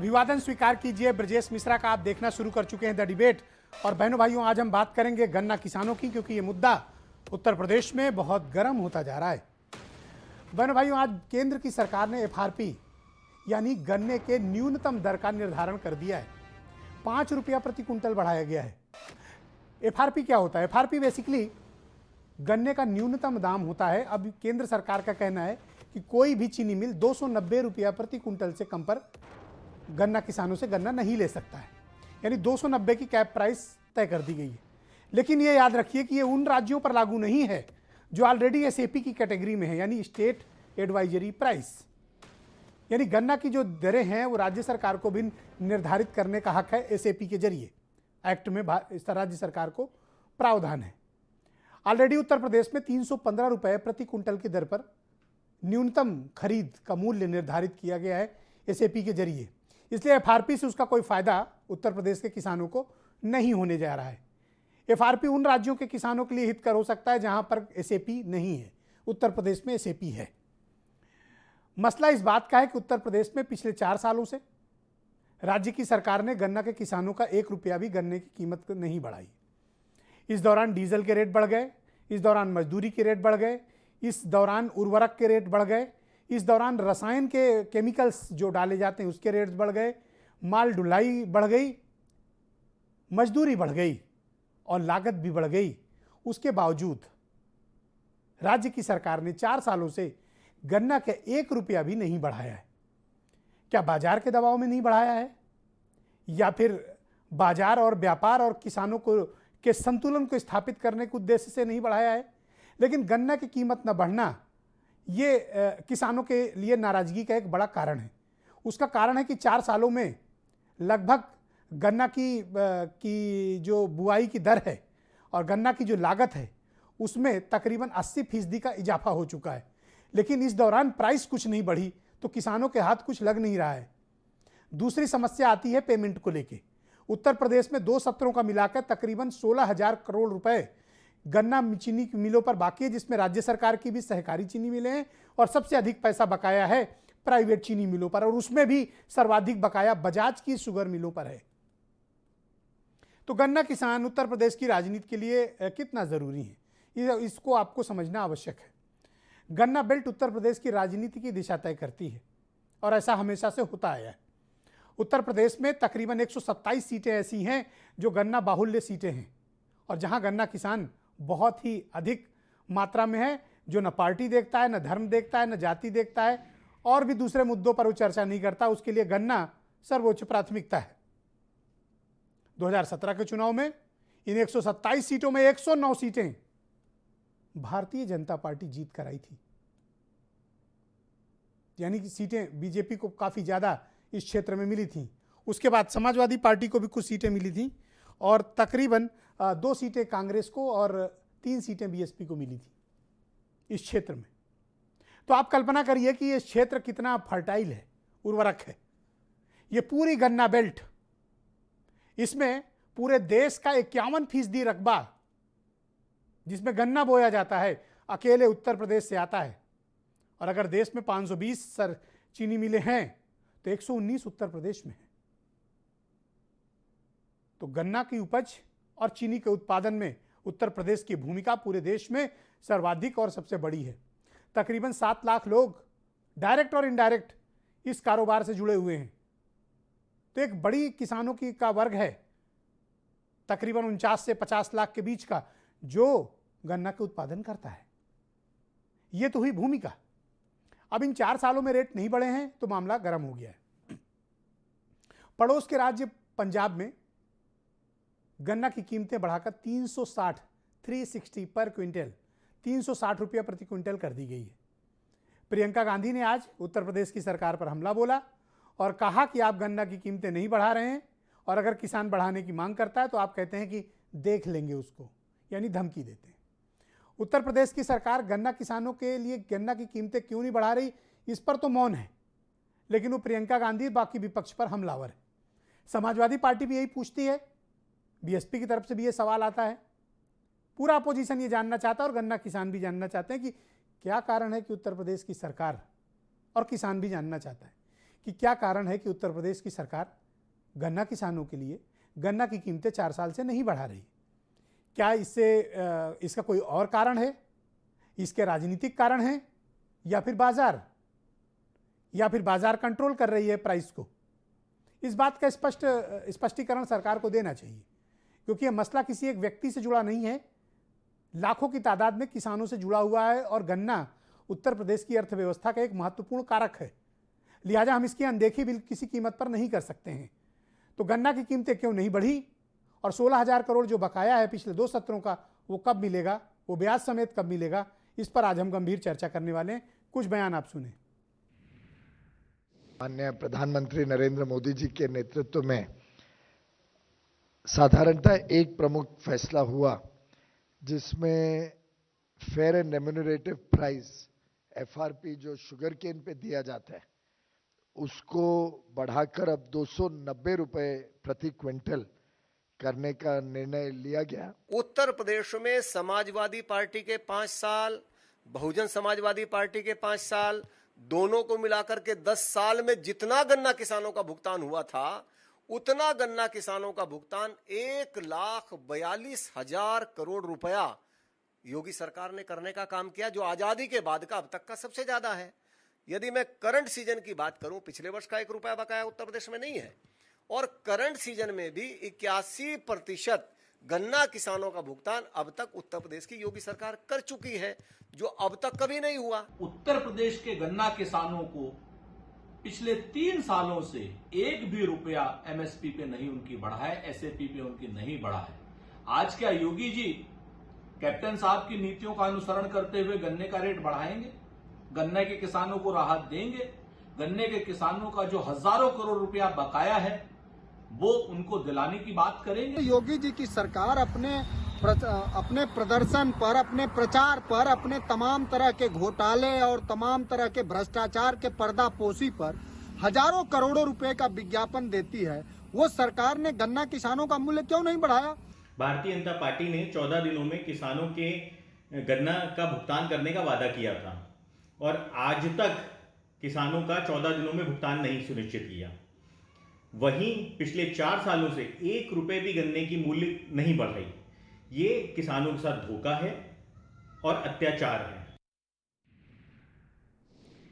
अभिवादन स्वीकार कीजिए। ब्रजेश मिश्रा का आप देखना शुरू कर चुके हैं द डिबेट। और बहनों भाइयों, आज हम बात करेंगे गन्ना किसानों की, क्योंकि ये मुद्दा उत्तर प्रदेश में बहुत गर्म होता जा रहा है। बहनों भाइयों, आज केंद्र की सरकार ने एफआरपी यानी गन्ने के न्यूनतम दर का निर्धारण कर दिया है। 5 रुपया प्रति कुंटल बढ़ाया गया है। एफआरपी क्या होता है? एफआरपी बेसिकली गन्ने का न्यूनतम दाम होता है। अब केंद्र सरकार का कहना है कि कोई भी चीनी मिल 290 रुपया प्रति कुंटल से कम पर गन्ना किसानों से गन्ना नहीं ले सकता है, यानी 290 की कैप प्राइस तय कर दी गई है। लेकिन ये याद रखिए कि ये उन राज्यों पर लागू नहीं है जो ऑलरेडी एसएपी की कैटेगरी में है, यानी स्टेट एडवाइजरी प्राइस। यानी गन्ना की जो दरें हैं वो राज्य सरकार को भी निर्धारित करने का हक है एसएपी के जरिए। एक्ट में राज्य सरकार को प्रावधान है। ऑलरेडी उत्तर प्रदेश में 315 रुपये प्रति कुंटल की दर पर न्यूनतम खरीद का मूल्य निर्धारित किया गया है एसएपी के जरिए। इसलिए एफआरपी से उसका कोई फायदा उत्तर प्रदेश के किसानों को नहीं होने जा रहा है। एफआरपी उन राज्यों के किसानों के लिए हितकर हो सकता है जहां पर एसएपी नहीं है। उत्तर प्रदेश में एसएपी है। मसला इस बात का है कि उत्तर प्रदेश में पिछले 4 सालों से राज्य की सरकार ने गन्ना के किसानों का 1 रुपया भी गन्ने की कीमत नहीं बढ़ाई। इस दौरान डीजल के रेट बढ़ गए, इस दौरान मजदूरी के रेट बढ़ गए, इस दौरान उर्वरक के रेट बढ़ गए, इस दौरान रसायन के केमिकल्स जो डाले जाते हैं उसके रेट्स बढ़ गए, माल ढुलाई बढ़ गई, मजदूरी बढ़ गई और लागत भी बढ़ गई। उसके बावजूद राज्य की सरकार ने 4 सालों से गन्ना के 1 रुपया भी नहीं बढ़ाया है। क्या बाजार के दबाव में नहीं बढ़ाया है, या फिर बाजार और व्यापार और किसानों को के संतुलन को स्थापित करने के उद्देश्य से नहीं बढ़ाया है? लेकिन गन्ना की कीमत न बढ़ना ये किसानों के लिए नाराजगी का एक बड़ा कारण है। उसका कारण है कि 4 सालों में लगभग गन्ना की जो बुआई की दर है और गन्ना की जो लागत है उसमें तकरीबन 80% का इजाफा हो चुका है। लेकिन इस दौरान प्राइस कुछ नहीं बढ़ी तो किसानों के हाथ कुछ लग नहीं रहा है। दूसरी समस्या आती है पेमेंट को लेके। उत्तर प्रदेश में 2 सत्रों का मिलाकर तकरीबन 16,000 करोड़ रुपए गन्ना चीनी मिलों पर बाकी है, जिसमें राज्य सरकार की भी सहकारी चीनी मिलें हैं और सबसे अधिक पैसा बकाया है प्राइवेट चीनी मिलों पर, और उसमें भी सर्वाधिक बकाया बजाज की शुगर मिलों पर है। तो गन्ना किसान उत्तर प्रदेश की राजनीति के लिए कितना जरूरी है, इसको आपको समझना आवश्यक है। गन्ना बेल्ट उत्तर प्रदेश की राजनीति की दिशा तय करती है और ऐसा हमेशा से होता आया है। उत्तर प्रदेश में तकरीबन 127 सीटें ऐसी हैं जो गन्ना बाहुल्य सीटें हैं और जहां गन्ना किसान बहुत ही अधिक मात्रा में है, जो न पार्टी देखता है, न धर्म देखता है, न जाति देखता है और भी दूसरे मुद्दों पर वो चर्चा नहीं करता। उसके लिए गन्ना सर्वोच्च प्राथमिकता है। 2017 के चुनाव में इन 127 सीटों में 109 सीटें भारतीय जनता पार्टी जीत कर आई थी, यानी कि सीटें बीजेपी को काफी ज्यादा इस क्षेत्र में मिली थी। उसके बाद समाजवादी पार्टी को भी कुछ सीटें मिली थी और तकरीबन 2 सीटें कांग्रेस को और 3 सीटें बीएसपी को मिली थी इस क्षेत्र में। तो आप कल्पना करिए कि ये क्षेत्र कितना फर्टाइल है, उर्वरक है। ये पूरी गन्ना बेल्ट, इसमें पूरे देश का 51% रकबा जिसमें गन्ना बोया जाता है अकेले उत्तर प्रदेश से आता है। और अगर देश में 520 चीनी मिलें हैं तो 119 उत्तर प्रदेश में है। तो गन्ना की उपज और चीनी के उत्पादन में उत्तर प्रदेश की भूमिका पूरे देश में सर्वाधिक और सबसे बड़ी है। तकरीबन 7 लाख लोग डायरेक्ट और इनडायरेक्ट इस कारोबार से जुड़े हुए हैं। तो एक बड़ी किसानों की का वर्ग है, तकरीबन 49 से 50 लाख के बीच का, जो गन्ना के उत्पादन करता है। यह तो हुई भूमिका। अब इन 4 सालों में रेट नहीं बढ़े हैं तो मामला गर्म हो गया है। पड़ोस के राज्य पंजाब में गन्ना की कीमतें बढ़ाकर 360 पर क्विंटल 360 रुपया प्रति क्विंटल कर दी गई है। प्रियंका गांधी ने आज उत्तर प्रदेश की सरकार पर हमला बोला और कहा कि आप गन्ना की कीमतें नहीं बढ़ा रहे हैं और अगर किसान बढ़ाने की मांग करता है तो आप कहते हैं कि देख लेंगे उसको, यानी धमकी देते हैं। उत्तर प्रदेश की सरकार गन्ना किसानों के लिए गन्ना की कीमतें क्यों नहीं बढ़ा रही, इस पर तो मौन है, लेकिन वो प्रियंका गांधी बाकी विपक्ष पर हमलावर है। समाजवादी पार्टी भी यही पूछती है, बीएसपी की तरफ से भी ये सवाल आता है। पूरा अपोजिशन ये जानना चाहता है और गन्ना किसान भी जानना चाहते हैं कि क्या कारण है कि उत्तर प्रदेश की सरकार, और किसान भी जानना चाहता है कि क्या कारण है कि उत्तर प्रदेश की सरकार गन्ना किसानों के लिए गन्ना की कीमतें 4 साल से नहीं बढ़ा रही। क्या इसका कोई और कारण है, इसके राजनीतिक कारण हैं, या फिर बाजार कंट्रोल कर रही है प्राइस को? इस बात का स्पष्टीकरण सरकार को देना चाहिए, क्योंकि यह मसला किसी एक व्यक्ति से जुड़ा नहीं है, लाखों की तादाद में किसानों से जुड़ा हुआ है और गन्ना उत्तर प्रदेश की अर्थव्यवस्था का एक महत्वपूर्ण कारक है। लिहाजा हम इसकी अनदेखी भी किसी कीमत पर नहीं कर सकते हैं। तो गन्ना की कीमतें क्यों नहीं बढ़ी और 16,000 करोड़ जो बकाया है पिछले 2 सत्रों का, वो कब मिलेगा, वो ब्याज समेत कब मिलेगा, इस पर आज हम गंभीर चर्चा करने वाले हैं। कुछ बयान आप सुने। माननीय प्रधानमंत्री नरेंद्र मोदी जी के नेतृत्व में साधारणतः एक प्रमुख फैसला हुआ, जिसमें fair and remunerative price FRP जो शुगर केन पे दिया जाता है उसको बढ़ाकर अब 290 रुपए प्रति क्विंटल करने का निर्णय लिया गया। उत्तर प्रदेश में समाजवादी पार्टी के 5 साल, बहुजन समाजवादी पार्टी के 5 साल, दोनों को मिलाकर के 10 साल में जितना गन्ना किसानों का भुगतान हुआ था, उतना गन्ना किसानों का भुगतान 1,42,000 करोड़ रुपया योगी सरकार ने करने का काम किया, जो आजादी के बाद का अब तक का सबसे ज्यादा है। यदि मैं करंट सीजन की बात करूं, पिछले वर्ष का 1 रुपया बकाया उत्तर प्रदेश में नहीं है, और करंट सीजन में भी 81% गन्ना किसानों का भुगतान अब तक उत्तर प्रदेश की योगी सरकार कर चुकी है, जो अब तक कभी नहीं हुआ। उत्तर प्रदेश के गन्ना किसानों को पिछले 3 सालों से 1 भी रुपया एमएसपी पे नहीं उनकी बढ़ा है, एसएपी पे उनकी नहीं बढ़ा है। आज क्या योगी जी कैप्टन साहब की नीतियों का अनुसरण करते हुए गन्ने का रेट बढ़ाएंगे, गन्ने के किसानों को राहत देंगे? गन्ने के किसानों का जो हजारों करोड़ रुपया बकाया है वो उनको दिलाने की बात करेंगे? योगी जी की सरकार अपने प्रदर्शन पर, अपने प्रचार पर, अपने तमाम तरह के घोटाले और तमाम तरह के भ्रष्टाचार के पर्दापोशी पर हजारों करोड़ों रुपए का विज्ञापन देती है। वो सरकार ने गन्ना किसानों का मूल्य क्यों नहीं बढ़ाया? भारतीय जनता पार्टी ने 14 दिनों में किसानों के गन्ना का भुगतान करने का वादा किया था और आज तक किसानों का 14 दिनों में भुगतान नहीं सुनिश्चित किया। वहीं पिछले 4 सालों से 1 रुपए भी गन्ने की मूल्य नहीं बढ़ रही। ये किसानों के साथ धोखा है और अत्याचार है।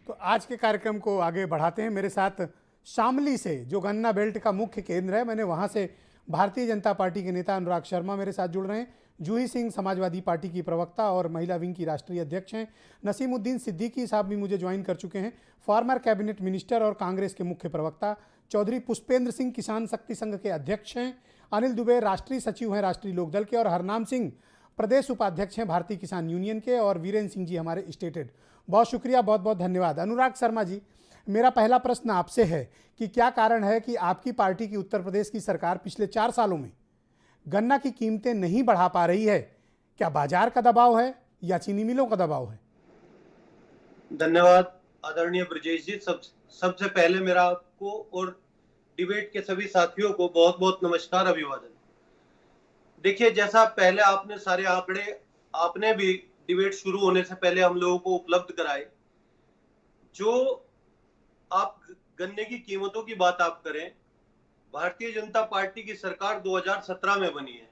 तो आज के कार्यक्रम को आगे बढ़ाते हैं। मेरे साथ शामली से, जो गन्ना बेल्ट का मुख्य केंद्र है, मैंने वहां से भारतीय जनता पार्टी के नेता अनुराग शर्मा मेरे साथ जुड़ रहे हैं। जूही सिंह समाजवादी पार्टी की प्रवक्ता और महिला विंग की राष्ट्रीय अध्यक्ष हैं। नसीमुद्दीन सिद्दीकी साहब भी मुझे ज्वाइन कर चुके हैं, फॉर्मर कैबिनेट मिनिस्टर और कांग्रेस के मुख्य प्रवक्ता। चौधरी पुष्पेंद्र सिंह किसान शक्ति संघ के अध्यक्ष हैं। अनिल दुबे राष्ट्रीय सचिव हैं राष्ट्रीय लोकदल के, और हरनाम सिंह प्रदेश उपाध्यक्ष हैं भारतीय किसान यूनियन के, और वीरेंद्र सिंह जी हमारे स्टेटेड। बहुत शुक्रिया, बहुत बहुत धन्यवाद। अनुराग शर्मा जी, मेरा पहला प्रश्न आपसे है कि क्या कारण है कि आपकी पार्टी की उत्तर प्रदेश की सरकार पिछले 4 सालों में गन्ना की कीमतें नहीं बढ़ा पा रही है? क्या बाजार का दबाव है या चीनी मिलों का दबाव है? धन्यवाद आदरणीय ब्रजेश जी। सबसे पहले मेरा आपको और डिबेट के सभी साथियों को बहुत बहुत नमस्कार, अभिवादन। देखिए, जैसा पहले आपने सारे आंकड़े आपने भी डिबेट शुरू होने से पहले हम लोगों को उपलब्ध कराए। जो आप गन्ने की कीमतों की बात आप करें, भारतीय जनता पार्टी की सरकार 2017 में बनी है।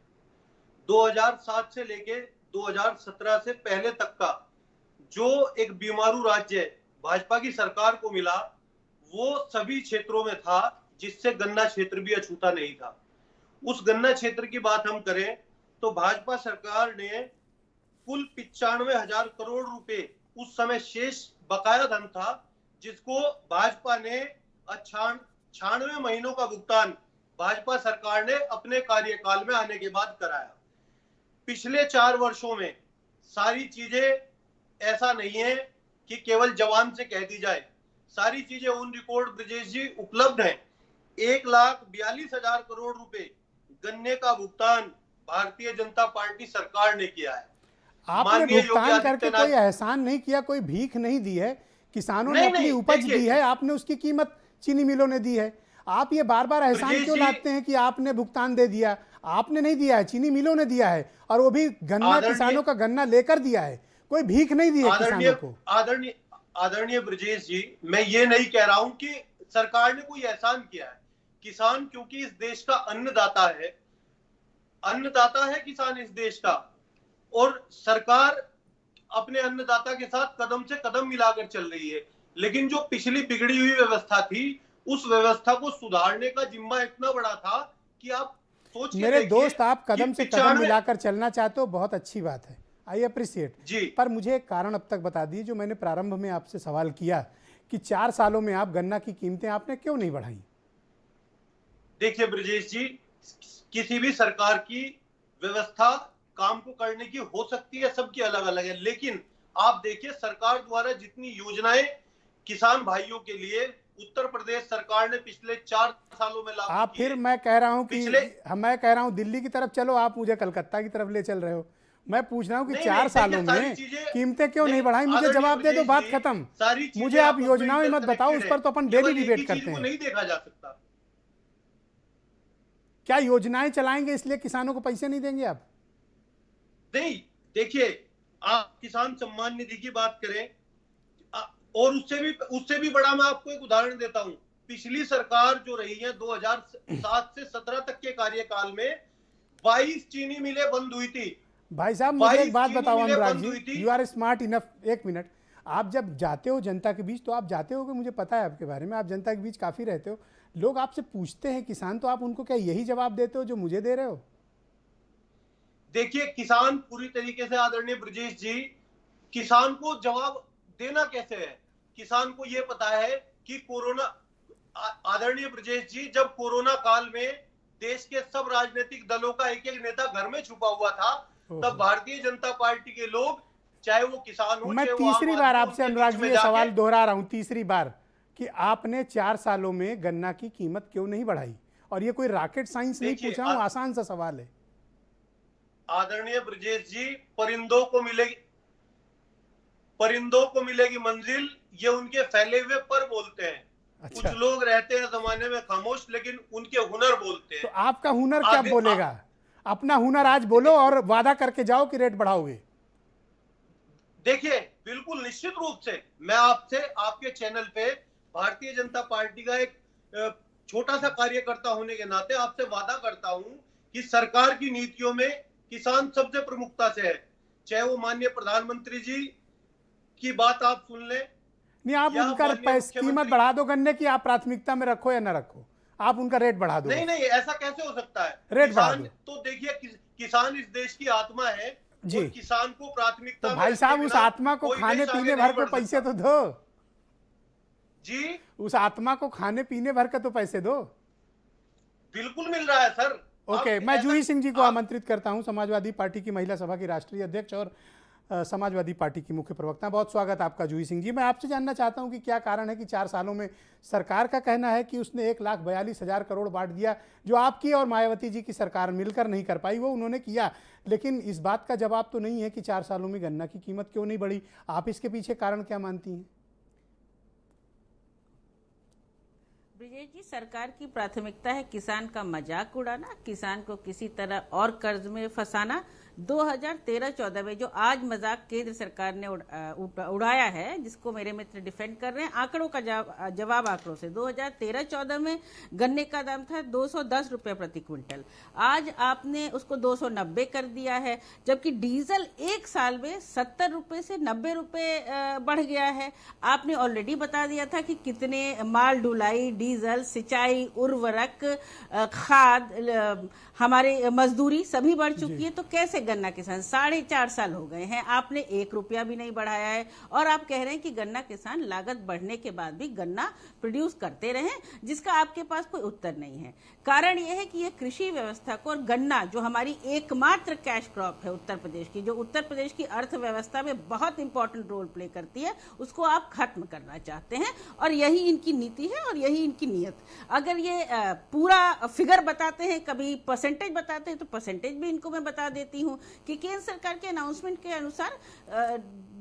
2007 से लेके 2017 से पहले तक का जो एक बीमारू राज्य भाजपा की सरकार को मिला, वो सभी क्षेत्रों में था जिससे गन्ना क्षेत्र भी अछूता नहीं था। उस गन्ना क्षेत्र की बात हम करें तो भाजपा सरकार ने कुल 95,000 करोड़ रुपए उस समय शेष बकाया धन था, जिसको भाजपा ने 96 महीनों का भुगतान भाजपा सरकार ने अपने कार्यकाल में आने के बाद कराया। पिछले 4 वर्षों में सारी चीजें ऐसा नहीं है कि केवल जवान से कह दी जाए, सारी चीजें ऑन रिकॉर्ड ब्रजेश जी उपलब्ध हैं। 1,42,000 करोड़ रुपए गन्ने का भुगतान भारतीय जनता पार्टी सरकार ने किया है। आपने भुगतान करके कोई एहसान नहीं किया, कोई भीख नहीं दी है। किसानों ने अपनी उपज दी है, आपने उसकी कीमत चीनी मिलों ने दी है। आप ये बार बार एहसान क्यों लाते हैं कि आपने भुगतान दे दिया? आपने नहीं दिया है, चीनी मिलों ने दिया है, और वो भी गन्ना किसानों का गन्ना लेकर दिया है, कोई भीख नहीं दी है किसानों को। आदरणीय ब्रजेश जी, मैं ये नहीं कह रहा हूं कि सरकार ने कोई एहसान किया है? किसान क्योंकि इस देश का अन्नदाता है किसान इस देश का, और सरकार अपने अन्नदाता के साथ कदम से कदम मिलाकर चल रही है। लेकिन जो पिछली बिगड़ी हुई व्यवस्था थी, उस व्यवस्था को सुधारने का जिम्मा इतना बड़ा था कि आप सोच के मेरे देखिए दोस्त, आप कदम से कदम 95 मिलाकर चलना चाहते हो, बहुत अच्छी बात है, आई अप्रिशिएट जी। पर मुझे एक कारण अब तक बता दीजिए, जो मैंने प्रारंभ में आपसे सवाल किया कि 4 सालों में आप गन्ना की कीमतें आपने क्यों नहीं बढ़ाई? देखिए ब्रजेश जी, किसी भी सरकार की व्यवस्था काम को करने की हो सकती है, सबकी अलग अलग है, लेकिन आप देखिए सरकार द्वारा जितनी योजनाएं किसान भाइयों के लिए उत्तर प्रदेश सरकार ने पिछले 4 सालों में लागू आप की है। फिर मैं कह रहा हूं कि पिछले मैं कह रहा हूं दिल्ली की तरफ चलो, आप मुझे कलकत्ता की तरफ ले चल रहे हो। मैं पूछ रहा हूं कि नहीं, 4 नहीं, सालों देखिए, सारी में चीजें- कीमतें क्यों नहीं नहीं, बढ़ाई? मुझे आदरणीय जवाब दे दो, ब्रजेश बात जी, खत्म। सारी चीजें मुझे आप आपस में योजनाओं में मत बताओ, उस पर तो अपन डेली केवल एक ही डिबेट चीज करते को हैं। नहीं देखा जा सकता। क्या योजनाएं चलाएंगे इसलिए किसानों को पैसे नहीं देंगे आप? नहीं, देखिए, आप किसान सम्मान निधि की बात करें, और उससे भी बड़ा मैं आपको एक उदाहरण देता हूं। पिछली सरकार जो रही है 2007 से 17 तक के कार्यकाल में 22 चीनी मिलें बंद हुई थी। भाई साहब मुझे एक बात चीनी बताओ मिलें अनुराग बंद हुई जी, थी। यू आर स्मार्ट इनफ, एक मिनट, आप जब जाते हो जनता के बीच तो आप जाते हो कि मुझे पता है आपके बारे में, आप जनता के बीच काफ़ी रहते हो, लोग आपसे पूछते हैं किसान, तो आप उनको क्या यही जवाब देते हो जो मुझे दे रहे हो? देखिए, किसान पूरी तरीके से, आदरणीय ब्रजेश जी, किसान को जवाब देना कैसे है? किसान को यह पता है कि कोरोना, आदरणीय ब्रजेश जी, जब कोरोना काल में देश के सब राजनीतिक दलों का एक एक नेता घर में छुपा हुआ था, तब भारतीय जनता पार्टी के लोग, चाहे वो किसान हो, मैं चाहे वो आम तीसरी आदमी बार हो, आपसे उनके अनुराग बीच जी में ये जाके- सवाल दोहरा रहा हूं, तीसरी बार, कि आपने 4 सालों में गन्ना की कीमत क्यों नहीं बढ़ाई? और ये कोई रॉकेट साइंस नहीं देखिए, पूछ रहा हूं, आसान सा सवाल है। आदरणीय ब्रजेश जी, परिंदों को मिलेगी मंजिल, ये उनके फैले हुए पर बोलते हैं। अच्छा। कुछ लोग रहते हैं जमाने में खामोश, लेकिन उनके हुनर बोलते तो हैं। आपका हुनर क्या आगे- बोलेगा? अपना हुनर आज बोलो और वादा करके जाओ कि रेट बढ़ाओगे। देखिए, बिल्कुल निश्चित रूप से मैं आपसे, आपके चैनल पे भारतीय जनता पार्टी का एक छोटा सा कार्यकर्ता होने के नाते आपसे वादा करता हूं कि सरकार की नीतियों में किसान सबसे प्रमुखता से है। चाहे वो माननीय प्रधानमंत्री जी की बात आप सुन लें, नहीं, आप या उनका माननीय कीमत मुख्यमंत्री- बढ़ा दो गन्ने की, आप प्राथमिकता में रखो या ना रखो, आप उनका रेट बढ़ा दो। नहीं नहीं, ऐसा कैसे हो सकता है? रेट बढ़ा किसान दो। तो देखिए, किसान इस देश की आत्मा है जी। और किसान को प्राथमिकता तो में भाई रखे साहब उस बिना आत्मा को कोई खाने देश आगे पीने नहीं भर को बढ़ पैसे सकता। तो दो। जी, उस आत्मा को खाने पीने भर का तो पैसे दो। बिल्कुल मिल रहा है सर। ओके, आप मैं ऐसा- जूही सिंह जी को आप- आमंत्रित करता हूं, समाजवादी पार्टी की महिला सभा की राष्ट्रीय अध्यक्ष और समाजवादी पार्टी की मुख्य प्रवक्ता। बहुत स्वागत आपका जूही सिंह जी। मैं आपसे जानना चाहता हूं कि क्या कारण है कि 4 सालों में सरकार का कहना है कि उसने 1,42,000 करोड़ बांट दिया, जो आपकी और मायावती जी की सरकार मिलकर नहीं कर पाई, वो उन्होंने किया, लेकिन इस बात का जवाब तो नहीं है कि 4 सालों में गन्ना की कीमत क्यों नहीं बढ़ी। आप इसके पीछे कारण क्या मानती हैं? ब्रिजेश जी, सरकार की प्राथमिकता है किसान का मजाक उड़ाना, किसान को किसी तरह और कर्ज में फंसाना। 2013-14 में जो आज मजाक केंद्र सरकार ने उड़ाया है, जिसको मेरे मित्र डिफेंड कर रहे हैं, आंकड़ों का जवाब आंकड़ों से। 2013-14 में गन्ने का दाम था 210 रुपये प्रति क्विंटल, आज आपने उसको 290 कर दिया है, जबकि डीजल एक साल में 70 रुपये से 90 रुपये बढ़ गया है। आपने ऑलरेडी बता दिया था कि कितने माल ढुलाई, डीजल, सिंचाई, उर्वरक, खाद, हमारे मजदूरी सभी बढ़ चुकी है। तो कैसे गन्ना किसान, 4.5 साल हो गए हैं, आपने 1 रुपया भी नहीं बढ़ाया है, और आप कह रहे हैं कि गन्ना किसान लागत बढ़ने के बाद भी गन्ना प्रोड्यूस करते रहें, जिसका आपके पास कोई उत्तर नहीं है। कारण यह है कि यह कृषि व्यवस्था को, और गन्ना जो हमारी एकमात्र कैश क्रॉप है उत्तर प्रदेश की, जो उत्तर प्रदेश की अर्थव्यवस्था में बहुत इंपॉर्टेंट रोल प्ले करती है, उसको आप खत्म करना चाहते हैं, और यही इनकी नीति है और यही इनकी नीयत। अगर ये पूरा फिगर बताते हैं, कभी परसेंटेज बताते हैं, तो परसेंटेज भी इनको मैं बता देती हूँ कि केंद्र सरकार के अनाउंसमेंट के अनुसार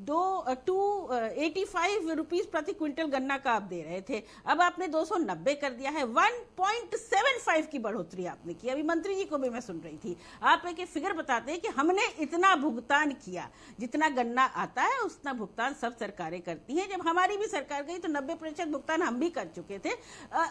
285 रुपीज प्रति क्विंटल गन्ना का आप दे रहे थे, अब आपने 290 कर दिया है। 1.75 की बढ़ोतरी आपने की। अभी मंत्री जी को भी मैं सुन रही थी, आप एक फिगर बताते हैं कि हमने इतना भुगतान किया, जितना गन्ना आता है उतना भुगतान सब सरकारें करती हैं। जब हमारी भी सरकार गई तो 90% भुगतान हम भी कर चुके थे।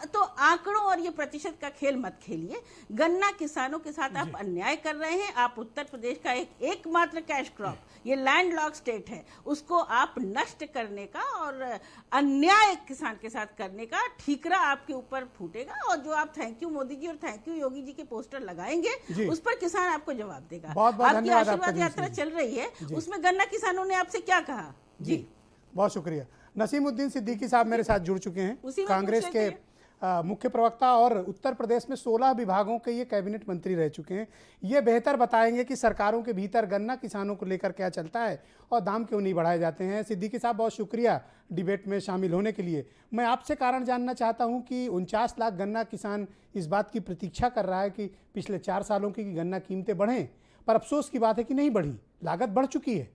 तो आंकड़ों और ये प्रतिशत का खेल मत खेलिए। गन्ना किसानों के साथ आप अन्याय कर रहे हैं। आप उत्तर प्रदेश का एकमात्र कैश क्रॉप, ये लैंड लॉक स्टेट है, उसको आप नष्ट करने का और अन्याय किसान के साथ करने का ठीकरा आपके ऊपर फूटेगा। और जो आप थैंक यू मोदी जी और थैंक यू योगी जी के पोस्टर लगाएंगे, उस पर किसान आपको जवाब देगा। आपकी आशीर्वाद यात्रा चल रही है, उसमें गन्ना किसानों ने आपसे क्या कहा? जी बहुत शुक्रिया। नसीमुद्दीन सिद्दीकी साहब मेरे साथ जुड़ चुके हैं, कांग्रेस के मुख्य प्रवक्ता और उत्तर प्रदेश में 16 विभागों के ये कैबिनेट मंत्री रह चुके हैं। ये बेहतर बताएंगे कि सरकारों के भीतर गन्ना किसानों को लेकर क्या चलता है और दाम क्यों नहीं बढ़ाए जाते हैं। सिद्दीकी साहब बहुत शुक्रिया डिबेट में शामिल होने के लिए। मैं आपसे कारण जानना चाहता हूं कि 49 लाख गन्ना किसान इस बात की प्रतीक्षा कर रहा है कि पिछले 4 सालों की गन्ना कीमतें बढ़ें, पर अफसोस की बात है कि नहीं बढ़ी, लागत बढ़ चुकी है।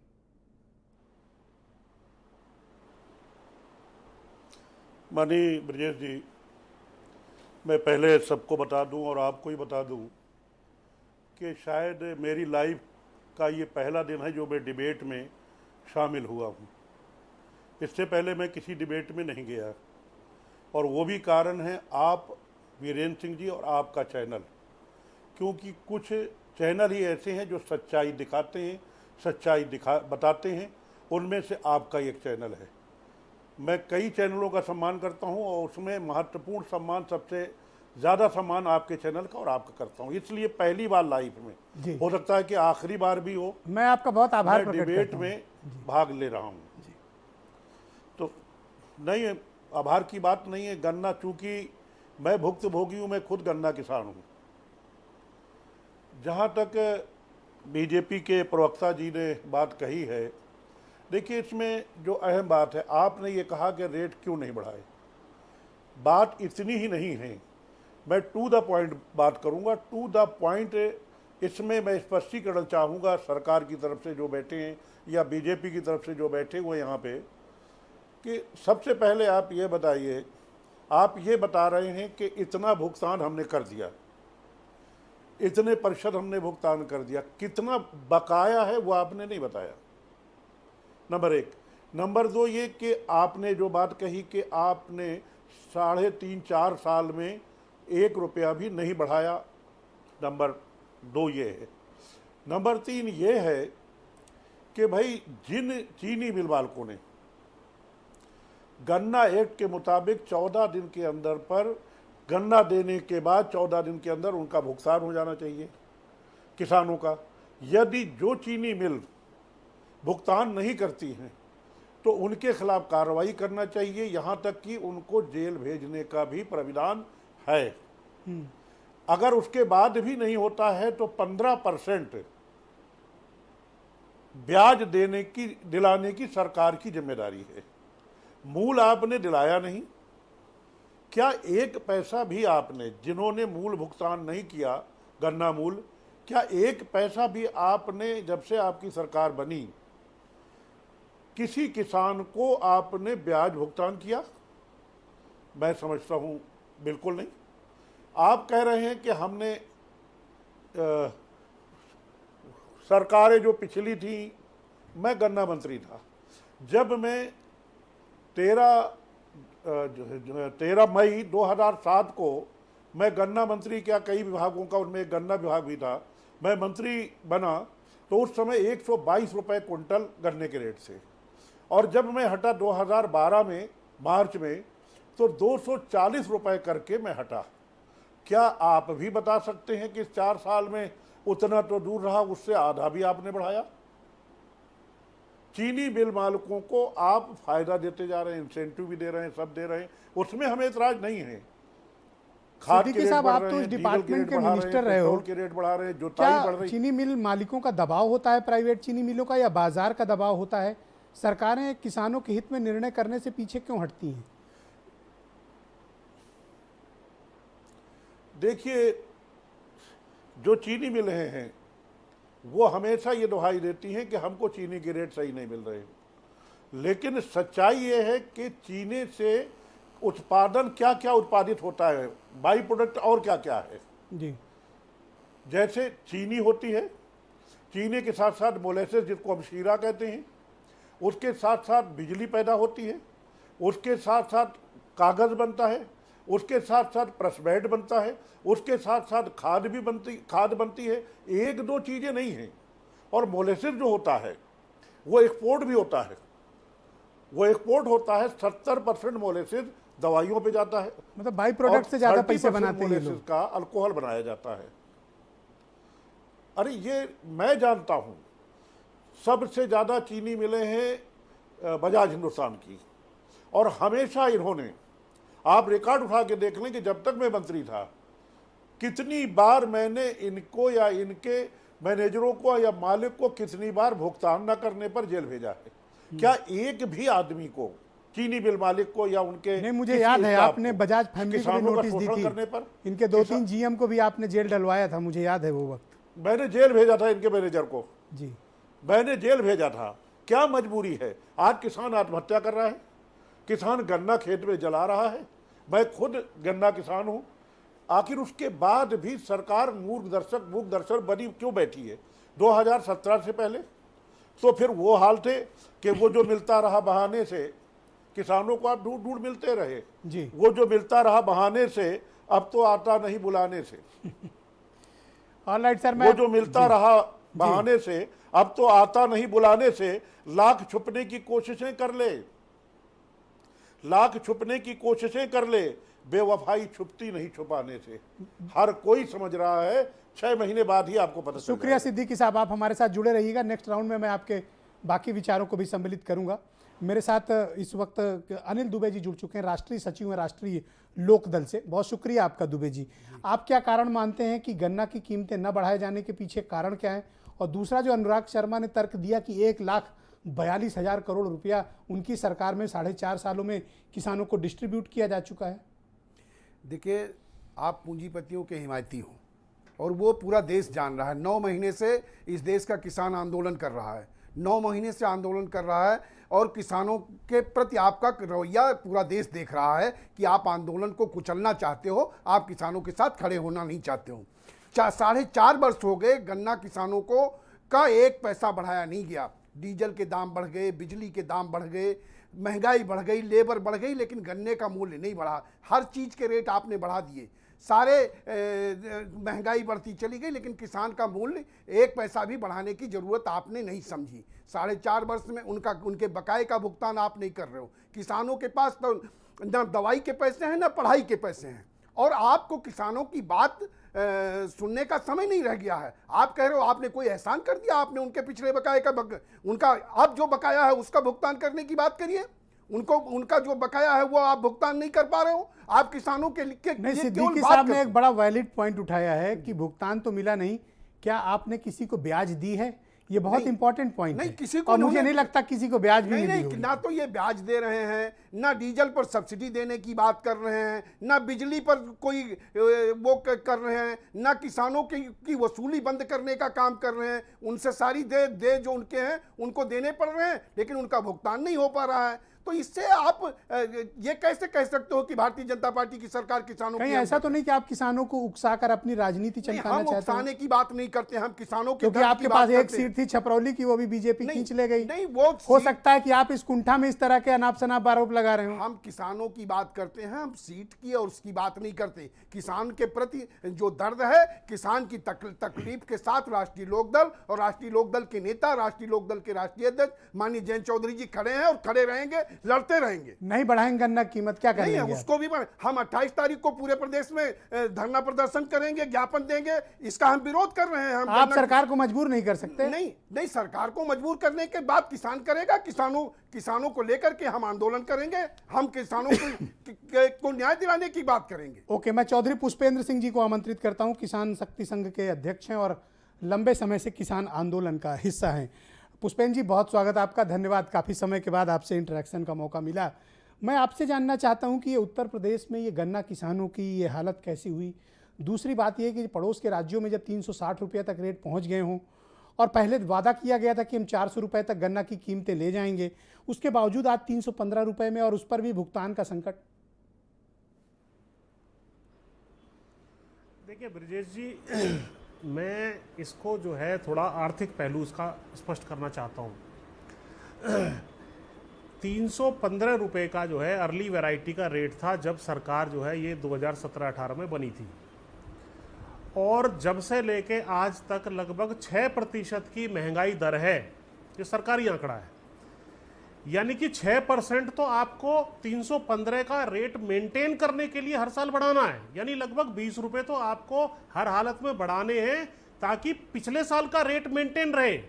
माननीय ब्रजेश जी, मैं पहले सबको बता दूं और आपको ही बता दूं कि शायद मेरी लाइफ का ये पहला दिन है जो मैं डिबेट में शामिल हुआ हूं। इससे पहले मैं किसी डिबेट में नहीं गया, और वो भी कारण है आप वीरेंद्र सिंह जी और आपका चैनल, क्योंकि कुछ चैनल ही ऐसे हैं जो सच्चाई दिखाते हैं, सच्चाई बताते हैं। उनमें से आपका एक चैनल है। मैं कई चैनलों का सम्मान करता हूं और उसमें महत्वपूर्ण सम्मान, सबसे ज़्यादा सम्मान आपके चैनल का और आपका करता हूं। इसलिए पहली बार लाइफ में, हो सकता है कि आखिरी बार भी हो, मैं आपका बहुत आभार प्रकट डिबेट करता हूं। में भाग ले रहा हूं। तो नहीं, आभार की बात नहीं है। गन्ना, चूंकि मैं भुक्तभोगी हूं, मैं खुद गन्ना किसान हूं। जहां तक बीजेपी के प्रवक्ता जी ने बात कही है, देखिए इसमें जो अहम बात है, आपने ये कहा कि रेट क्यों नहीं बढ़ाए। बात इतनी ही नहीं है, मैं टू द पॉइंट बात करूंगा। टू द पॉइंट इसमें मैं स्पष्टीकरण चाहूँगा सरकार की तरफ से जो बैठे हैं या बीजेपी की तरफ से जो बैठे हुए यहाँ पे, कि सबसे पहले आप ये बताइए, आप ये बता रहे हैं कि इतना भुगतान हमने कर दिया, इतने प्रतिशत हमने भुगतान कर दिया, कितना बकाया है वो आपने नहीं बताया, नंबर 1। नंबर 2 ये कि आपने जो बात कही कि आपने 3.5-4 साल में 1 रुपया भी नहीं बढ़ाया, नंबर 2 ये है। नंबर 3 ये है कि भाई जिन चीनी मिल मालिकों ने गन्ना एक्ट के मुताबिक 14 दिन के अंदर पर गन्ना देने के बाद 14 दिन के अंदर उनका भुगतान हो जाना चाहिए किसानों का। यदि जो चीनी मिल भुगतान नहीं करती हैं तो उनके खिलाफ कार्रवाई करना चाहिए, यहाँ तक कि उनको जेल भेजने का भी प्राविधान है। अगर उसके बाद भी नहीं होता है तो 15% ब्याज दिलाने की सरकार की जिम्मेदारी है। मूल आपने दिलाया नहीं, क्या 1 पैसा भी आपने, जिन्होंने मूल भुगतान नहीं किया गन्ना मूल, क्या 1 पैसा भी आपने जब से आपकी सरकार बनी किसी किसान को आपने ब्याज भुगतान किया? मैं समझता हूं बिल्कुल नहीं। आप कह रहे हैं कि हमने सरकारें जो पिछली थी, मैं गन्ना मंत्री था जब मैं 13 मई 2007 को मैं गन्ना मंत्री, क्या कई विभागों का, उनमें एक गन्ना विभाग भी था, मैं मंत्री बना तो उस समय 122 रुपये क्विंटल गन्ने के रेट से, और जब मैं हटा 2012 में मार्च में तो 240 रुपये करके मैं हटा। क्या आप भी बता सकते हैं कि इस 4 साल में उतना तो दूर रहा, उससे आधा भी आपने बढ़ाया? चीनी मिल मालिकों को आप फायदा देते जा रहे हैं, इंसेंटिव भी दे रहे हैं, सब दे रहे हैं, उसमें हमें इतराज नहीं है। खाद के रेट बढ़ रहे हैं, डिपार्टमेंट के मिनिस्टर रहे हो, पेट्रोल के रेट बढ़ा रहे हैं, जोताई बढ़ रही है। चीनी मिल मालिकों का दबाव होता है प्राइवेट चीनी मिलों का, या बाजार का दबाव होता है? सरकारें किसानों के हित में निर्णय करने से पीछे क्यों हटती हैं? देखिए, जो चीनी मिल रहे हैं वो हमेशा ये दुहाई देती हैं कि हमको चीनी के रेट सही नहीं मिल रहे। लेकिन सच्चाई ये है कि चीनी से उत्पादन क्या क्या उत्पादित होता है, बाई प्रोडक्ट और क्या क्या है। जी। जैसे चीनी होती है, चीनी के साथ साथ मोलेसेस जिसको हम शीरा कहते हैं, उसके साथ साथ बिजली पैदा होती है, उसके साथ साथ कागज़ बनता है, उसके साथ साथ प्रेसमेड बनता है, उसके साथ साथ खाद बनती है। एक दो चीज़ें नहीं हैं। और मोलेसेस जो होता है वो एक्सपोर्ट भी होता है, वो एक्सपोर्ट होता है। 70% मोलेसेस दवाइयों पे जाता है, मतलब बाई प्रोडक्ट से ज़्यादा पैसे बनाते हैं ये मोलेसेस लोग। का अल्कोहल बनाया जाता है। अरे ये मैं जानता हूँ, सबसे ज़्यादा चीनी मिले हैं बजाज हिंदुस्तान की। और हमेशा इन्होंने, आप रिकॉर्ड उठा के देख लें कि जब तक मैं मंत्री था, कितनी बार मैंने इनको या इनके मैनेजरों को या मालिक को कितनी बार भुगतान न करने पर जेल भेजा है। क्या एक भी आदमी को, चीनी मिल मालिक को या उनके, नहीं, मुझे याद है आपने बजाज फैमिली को भी किसानों का नोटिस दी शोषण थी, करने पर इनके 2-3 जीएम को भी आपने जेल डलवाया था, मुझे याद है वो वक्त। मैंने जेल भेजा था इनके मैनेजर को, जी। मैंने जेल भेजा था। क्या मजबूरी है? आज किसान आत्महत्या कर रहा है, किसान गन्ना खेत में जला रहा है। मैं खुद गन्ना किसान हूं। आखिर उसके बाद भी सरकार मूक दर्शक बनी क्यों बैठी है? 2017 से पहले तो फिर वो हाल थे कि वो जो मिलता रहा बहाने से, किसानों को आप ढूंढ मिलते रहे जी। वो जो मिलता रहा बहाने से अब तो आता नहीं बुलाने से। ऑलराइट सर, वो जो मिलता रहा बहाने से अब तो आता नहीं बुलाने से, लाख छुपने की कोशिशें कर ले, लाख छुपने की कोशिशें कर ले, बेवफाई छुपती नहीं छुपाने से। हर कोई समझ रहा है, 6 महीने बाद ही आपको पता चल शुक्रिया सिद्दीकी साहब, आप हमारे साथ जुड़े रहिएगा। नेक्स्ट राउंड में मैं आपके बाकी विचारों को भी सम्मिलित करूंगा। मेरे साथ इस वक्त अनिल दुबे जी जुड़ चुके हैं, राष्ट्रीय सचिव हैं राष्ट्रीय लोकदल से। बहुत शुक्रिया आपका दुबे जी। आप क्या कारण मानते हैं कि गन्ना की कीमतें न बढ़ाए जाने के पीछे कारण क्या है? और दूसरा, जो अनुराग शर्मा ने तर्क दिया कि 1,42,000 करोड़ रुपया उनकी सरकार में 4.5 सालों में किसानों को डिस्ट्रीब्यूट किया जा चुका है। देखिए, आप पूंजीपतियों के हिमायती हो और वो पूरा देश जान रहा है। 9 महीने से इस देश का किसान आंदोलन कर रहा है, 9 महीने से आंदोलन कर रहा है और किसानों के प्रति आपका रवैया पूरा देश देख रहा है कि आप आंदोलन को कुचलना चाहते हो, आप किसानों के साथ खड़े होना नहीं चाहते हो। 4.5 वर्ष हो गए, गन्ना किसानों को का 1 पैसा बढ़ाया नहीं गया। डीजल के दाम बढ़ गए, बिजली के दाम बढ़ गए, महंगाई बढ़ गई, लेबर बढ़ गई, लेकिन गन्ने का मूल्य नहीं बढ़ा। हर चीज़ के रेट आपने बढ़ा दिए, सारे महंगाई बढ़ती चली गई, लेकिन किसान का मूल्य 1 पैसा भी बढ़ाने की ज़रूरत आपने नहीं समझी। 4.5 वर्ष में उनके बकाये का भुगतान आप नहीं कर रहे हो। किसानों के पास तो न दवाई के पैसे हैं, न पढ़ाई के पैसे हैं, और आपको किसानों की बात सुनने का समय नहीं रह गया है। आप कह रहे हो आपने कोई एहसान कर दिया, आपने उनके पिछले बकाये का उनका अब जो बकाया है उसका भुगतान करने की बात करिए। उनका जो बकाया है वो आप भुगतान नहीं कर पा रहे हो। आप किसानों के लिए नहीं, सिद्दीकी साहब ने एक बड़ा वैलिड पॉइंट उठाया है कि भुगतान तो मिला नहीं, क्या आपने किसी को ब्याज दी है? ये बहुत इंपॉर्टेंट पॉइंट है। किसी को और मुझे नहीं लगता किसी को ब्याज भी नहीं, ना तो ये ब्याज दे रहे हैं, ना डीजल पर सब्सिडी देने की बात कर रहे हैं, ना बिजली पर कोई वो कर रहे हैं, ना किसानों की वसूली बंद करने का काम कर रहे हैं। उनसे सारी दे जो उनके हैं उनको देने पड़ रहे हैं, लेकिन उनका भुगतान नहीं हो पा रहा है। तो इससे आप ये कैसे कह सकते हो कि भारतीय जनता पार्टी की सरकार किसानों कहीं ऐसा तो नहीं कि आप किसानों को उकसाकर अपनी राजनीति चमकाना चाहते हैं? हम उकसाने की बात नहीं करते, हम किसानों के, क्योंकि आपके पास एक सीट थी छपरौली की, वो भी बीजेपी खींच ले गई। नहीं, वो हो सकता है कि आप इस कुंठा में इस तरह के अनाप शनाप आरोप लगा रहे हो। हम किसानों की बात करते हैं, हम सीट की और उसकी बात नहीं करते। किसान के प्रति जो दर्द है, किसान की तकलीफ के साथ राष्ट्रीय लोकदल और राष्ट्रीय लोकदल के नेता, राष्ट्रीय लोकदल के राष्ट्रीय अध्यक्ष माननीय जयंत चौधरी जी खड़े हैं और खड़े रहेंगे, लड़ते रहेंगे। नहीं बढ़ाएंगे गन्ना कीमत, क्या करेंगे? नहीं, उसको भी हम 28 तारीख को पूरे प्रदेश में धरना प्रदर्शन करेंगे, ज्ञापन देंगे, इसका हम विरोध कर रहे हैं। आप सरकार को मजबूर नहीं कर सकते? नहीं, सरकार को मजबूर करने के बाद किसान करेगा। किसानों को लेकर के हम आंदोलन करेंगे, हम किसानों को न्याय दिलाने की बात करेंगे। ओके, मैं चौधरी पुष्पेंद्र सिंह जी को आमंत्रित करता हूं। किसान शक्ति संघ के अध्यक्ष हैं और लंबे समय से किसान आंदोलन का हिस्सा हैं। पुष्पेंद्र जी, बहुत स्वागत आपका, धन्यवाद। काफ़ी समय के बाद आपसे इंटरेक्शन का मौका मिला। मैं आपसे जानना चाहता हूं कि ये उत्तर प्रदेश में ये गन्ना किसानों की ये हालत कैसी हुई? दूसरी बात ये कि पड़ोस के राज्यों में जब 360 रुपये तक रेट पहुंच गए हों और पहले वादा किया गया था कि हम 400 रुपए तक गन्ना की कीमतें ले जाएंगे, उसके बावजूद आज 315 रुपए में, और उस पर भी भुगतान का संकट। देखिए ब्रजेश जी, मैं इसको जो है थोड़ा आर्थिक पहलू इसका स्पष्ट करना चाहता हूँ। 315 रुपए का जो है अर्ली वैरायटी का रेट था जब सरकार जो है ये 2017-18 में बनी थी, और जब से लेके आज तक लगभग 6% की महंगाई दर है। ये सरकारी आंकड़ा है, यानी कि 6% तो आपको 315 का रेट मेंटेन करने के लिए हर साल बढ़ाना है, यानी लगभग 20 रुपए तो आपको हर हालत में बढ़ाने हैं ताकि पिछले साल का रेट मेंटेन रहे।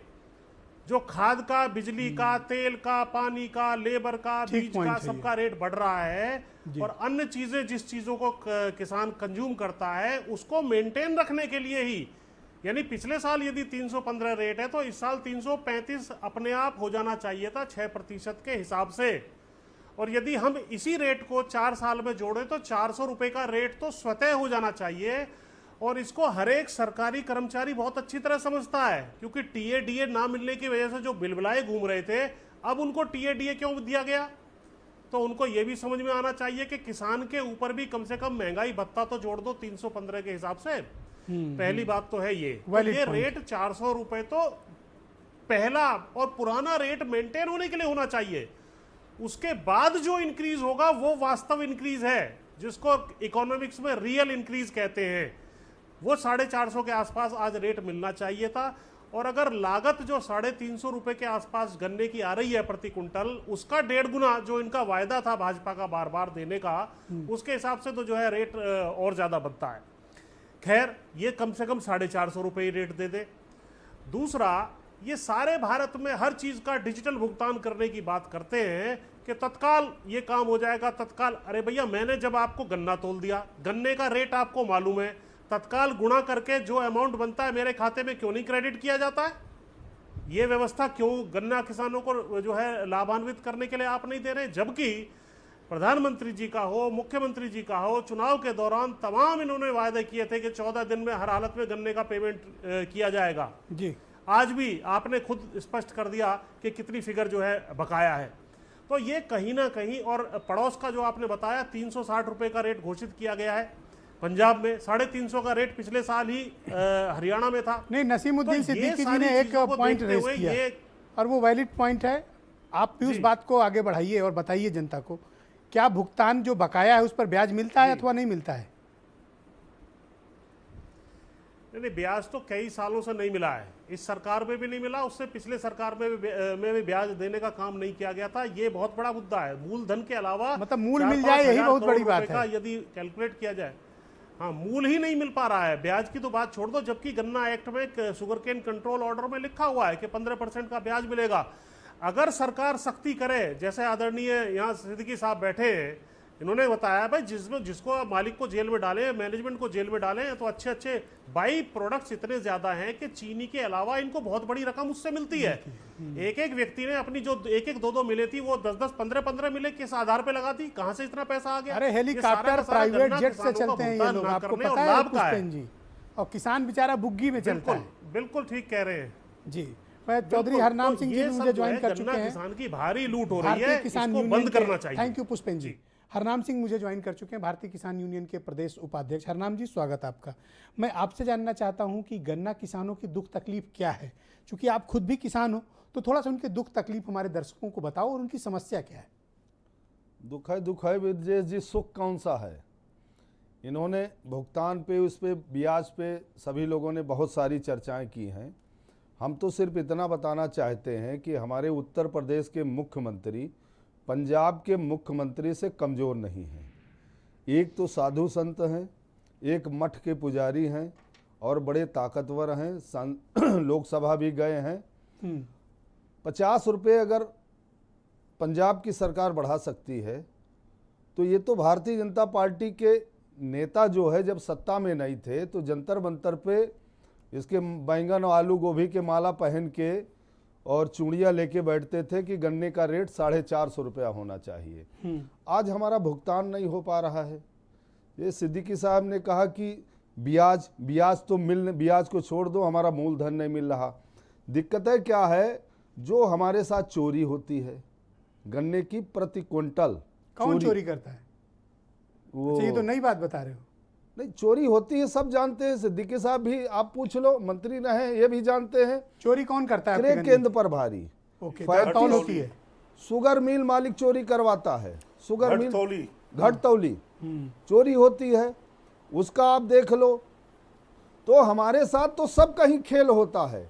जो खाद का, बिजली का, तेल का, पानी का, लेबर का, बीज का, सबका रेट बढ़ रहा है, और अन्य चीजें जिस चीजों को किसान कंज्यूम करता है उसको मेंटेन रखने के लिए ही, यानी पिछले साल यदि 315 रेट है तो इस साल 335 अपने आप हो जाना चाहिए था 6% के हिसाब से। और यदि हम इसी रेट को 4 साल में जोड़े तो 400 रुपए का रेट तो स्वतः हो जाना चाहिए, और इसको हर एक सरकारी कर्मचारी बहुत अच्छी तरह समझता है, क्योंकि टीए ना मिलने की वजह से जो बिलबिलाए घूम रहे थे, अब उनको टीए क्यों दिया गया। तो उनको यह भी समझ में आना चाहिए कि किसान के ऊपर भी कम से कम महंगाई भत्ता तो जोड़ दो 315 के हिसाब से। पहली बात तो है ये रेट 400 रुपए तो पहला और पुराना रेट मेंटेन होने के लिए होना चाहिए। उसके बाद जो इंक्रीज होगा वो वास्तव इंक्रीज है, जिसको इकोनॉमिक्स में रियल इंक्रीज कहते हैं। वो 450 के आसपास आज रेट मिलना चाहिए था, और अगर लागत जो 350 रुपए के आसपास गन्ने की आ रही है प्रति कुंटल, उसका 1.5 गुना जो इनका वायदा था भाजपा का बार बार देने का, उसके हिसाब से तो जो है रेट और ज्यादा बनता है। खैर, ये कम से कम 450 रुपए रेट दे दे। दूसरा, ये सारे भारत में हर चीज का डिजिटल भुगतान करने की बात करते हैं कि तत्काल ये काम हो जाएगा, तत्काल। अरे भैया, मैंने जब आपको गन्ना तोल दिया, गन्ने का रेट आपको मालूम है, तत्काल गुणा करके जो अमाउंट बनता है मेरे खाते में क्यों नहीं क्रेडिट किया जाता है? ये व्यवस्था क्यों गन्ना किसानों को जो है लाभान्वित करने के लिए आप नहीं दे रहे? जबकि प्रधानमंत्री जी का हो, मुख्यमंत्री जी का हो, चुनाव के दौरान तमाम इन्होंने वायदे किए थे कि 14 दिन में हर हालत में गन्ने का पेमेंट किया जाएगा जी। आज भी आपने खुद स्पष्ट कर दिया कि कितनी फिगर जो है बकाया है। तो ये कहीं ना कहीं, और पड़ोस का जो आपने बताया 360 रुपए का रेट घोषित किया गया है पंजाब में, 350 का रेट पिछले साल ही हरियाणा में था। नहीं, नसीमुद्दीन सिद्दीकी जी ने एक पॉइंट रेज किया और वो वैलिड पॉइंट है। आप भी उस बात को आगे बढ़ाइए और बताइए जनता को, क्या भुगतान जो बकाया है उस पर ब्याज मिलता है अथवा नहीं मिलता है? नहीं, ब्याज तो कई सालों से नहीं मिला है। इस सरकार में भी नहीं मिला, उससे पिछले सरकार में भी ब्याज देने का काम नहीं किया गया था। ये बहुत बड़ा मुद्दा है। मूलधन के अलावा मतलब मूल मिल जाए, यही बहुत बड़ी बात है। यदि कैलकुलेट किया जाए, हाँ, मूल ही नहीं मिल पा रहा है। ब्याज की तो बात छोड़ दो, जबकि गन्ना एक्ट में शुगर केन कंट्रोल ऑर्डर में लिखा हुआ है कि 15% का ब्याज मिलेगा। अगर सरकार सख्ती करे, जैसे आदरणीय यहाँ सिद्दीकी साहब बैठे हैं, इन्होंने बताया भाई जिसको मालिक को जेल में डालें, मैनेजमेंट को जेल में डालें, तो अच्छे बाई प्रोडक्ट्स इतने ज्यादा हैं कि चीनी के अलावा इनको बहुत बड़ी रकम उससे मिलती है। एक व्यक्ति ने अपनी जो 1-2 मिले थी वो 10-10, 15-15 मिले किस आधार पे लगा दी? कहां से इतना पैसा आ गया? अरे हेलीकॉप्टर, प्राइवेट जेट से चलते हैं ये लोग, आपको पता है पुष्पेंद्र जी, और किसान बेचारा बुग्गी में चलता है। बिल्कुल ठीक कह रहे हैं जी। मैं चौधरी हरनाम सिंह जी मुझे ज्वाइन कर चुके हैं। किसान की भारी लूट हो रही है, इसको बंद करना चाहिए। थैंक यू पुष्पेंद्र जी। हरनाम सिंह मुझे ज्वाइन कर चुके हैं, भारतीय किसान यूनियन के प्रदेश उपाध्यक्ष। हरनाम जी, स्वागत आपका। मैं आपसे जानना चाहता हूं कि गन्ना किसानों की दुख तकलीफ क्या है, क्योंकि आप खुद भी किसान हो, तो थोड़ा सा उनके दुख तकलीफ हमारे दर्शकों को बताओ और उनकी समस्या क्या है। दुख है ब्रजेश जी, सुख कौन सा है? इन्होंने भुगतान पे, उस पे ब्याज पे सभी लोगों ने बहुत सारी चर्चाएं की हैं। हम तो सिर्फ इतना बताना चाहते हैं कि हमारे उत्तर प्रदेश के मुख्यमंत्री पंजाब के मुख्यमंत्री से कमज़ोर नहीं हैं। एक तो साधु संत हैं, एक मठ के पुजारी हैं और बड़े ताकतवर हैं, लोकसभा भी गए हैं। 50 रुपये अगर पंजाब की सरकार बढ़ा सकती है तो ये तो भारतीय जनता पार्टी के नेता जो है जब सत्ता में नहीं थे तो जंतर मंतर पे इसके बैंगन और आलू गोभी के माला पहन के और चूड़ियाँ लेके बैठते थे कि गन्ने का रेट 450 रुपया होना चाहिए। आज हमारा भुगतान नहीं हो पा रहा है। ये सिद्दीकी साहब ने कहा कि ब्याज तो ब्याज को छोड़ दो, हमारा मूलधन नहीं मिल रहा। दिक्कतें क्या है, जो हमारे साथ चोरी होती है गन्ने की प्रति क्विंटल। कौन चोरी करता है? वो अच्छा, ये तो नई बात बता रहे हो। नहीं, चोरी होती है, सब जानते हैं। सिद्दीकी साहब भी आप पूछ लो, मंत्री रहे, ये भी जानते हैं। चोरी कौन करता है? क्रय केंद्र पर भारी ओके, फैक्ट्री तौल होती है। शुगर मिल मालिक चोरी करवाता है, शुगर मिल घटतौली घटतौली चोरी होती है, उसका आप देख लो। तो हमारे साथ तो सब कहीं खेल होता है।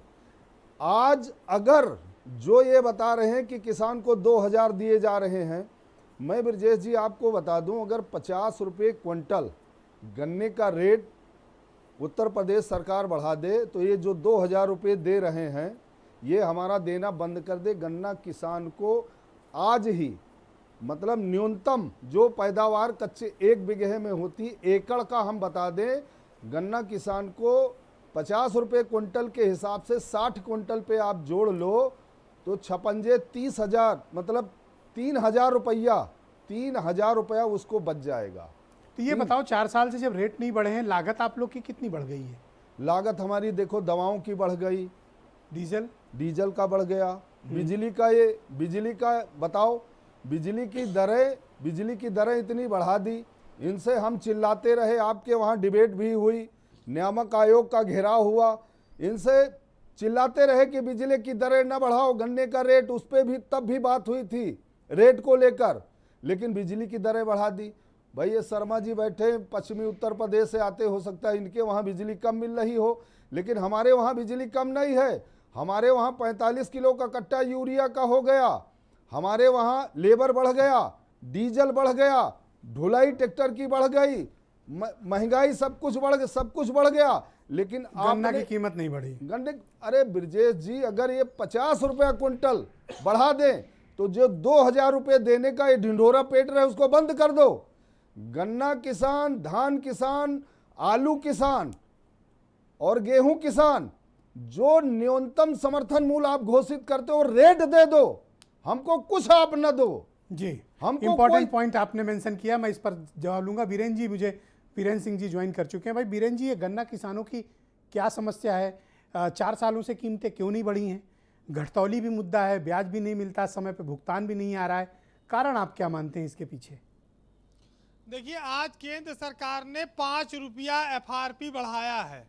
आज अगर जो ये बता रहे हैं कि किसान को 2000 दिए जा रहे हैं, मैं ब्रजेश जी आपको बता दूं, अगर 50 रुपये क्विंटल गन्ने का रेट उत्तर प्रदेश सरकार बढ़ा दे तो ये जो 2000 रुपये दे रहे हैं ये हमारा देना बंद कर दे। गन्ना किसान को आज ही मतलब न्यूनतम जो पैदावार कच्चे 1 बीघे में होती, एकड़ का हम बता दें, गन्ना किसान को 50 रुपये क्विंटल के हिसाब से 60 क्विंटल पे आप जोड़ लो तो 56 30,000 मतलब 3,000 रुपया, 3,000 रुपया उसको बच जाएगा। तो ये बताओ, 4 साल से जब रेट नहीं बढ़े हैं, लागत आप लोग की कितनी बढ़ गई है? लागत हमारी देखो, दवाओं की बढ़ गई, डीजल का बढ़ गया, बिजली का बताओ, बिजली की दरें इतनी बढ़ा दी। इनसे हम चिल्लाते रहे, आपके वहाँ डिबेट भी हुई, नियामक आयोग का घेराव हुआ, इनसे चिल्लाते रहे कि बिजली की दरें न बढ़ाओ, गन्ने का रेट, उस पर भी तब भी बात हुई थी रेट को लेकर, लेकिन बिजली की दरें बढ़ा दी। भाई ये शर्मा जी बैठे पश्चिमी उत्तर प्रदेश से आते, हो सकता है इनके वहाँ बिजली कम मिल रही हो, लेकिन हमारे वहाँ बिजली कम नहीं है। हमारे वहाँ 45 किलो का कट्टा यूरिया का हो गया, हमारे वहाँ लेबर बढ़ गया, डीजल बढ़ गया, ढुलाई ट्रैक्टर की बढ़ गई, महंगाई सब कुछ बढ़ गया, लेकिन गन्ना की कीमत नहीं बढ़ी। गन्ने, अरे ब्रजेश जी, अगर ये 50 रुपया क्विंटल बढ़ा दें तो जो 2000 रुपये देने का ये ढिंढोरा पेट रहे उसको बंद कर दो। गन्ना किसान, धान किसान, आलू किसान और गेहूं किसान, जो न्यूनतम समर्थन मूल्य आप घोषित करते हो रेट दे दो, हमको कुछ आप न दो। जी, हमको इंपॉर्टेंट पॉइंट आपने मेंशन किया, मैं इस पर जवाब लूंगा। बीरेन सिंह जी ज्वाइन कर चुके हैं। भाई बीरेन जी, ये गन्ना किसानों की क्या समस्या है? 4 सालों से कीमतें क्यों नहीं बढ़ी हैं? घटतौली भी मुद्दा है, ब्याज भी नहीं मिलता, समय पे भुगतान भी नहीं आ रहा है, कारण आप क्या मानते हैं इसके पीछे? देखिए, आज केंद्र सरकार ने 5 रुपया FRP बढ़ाया है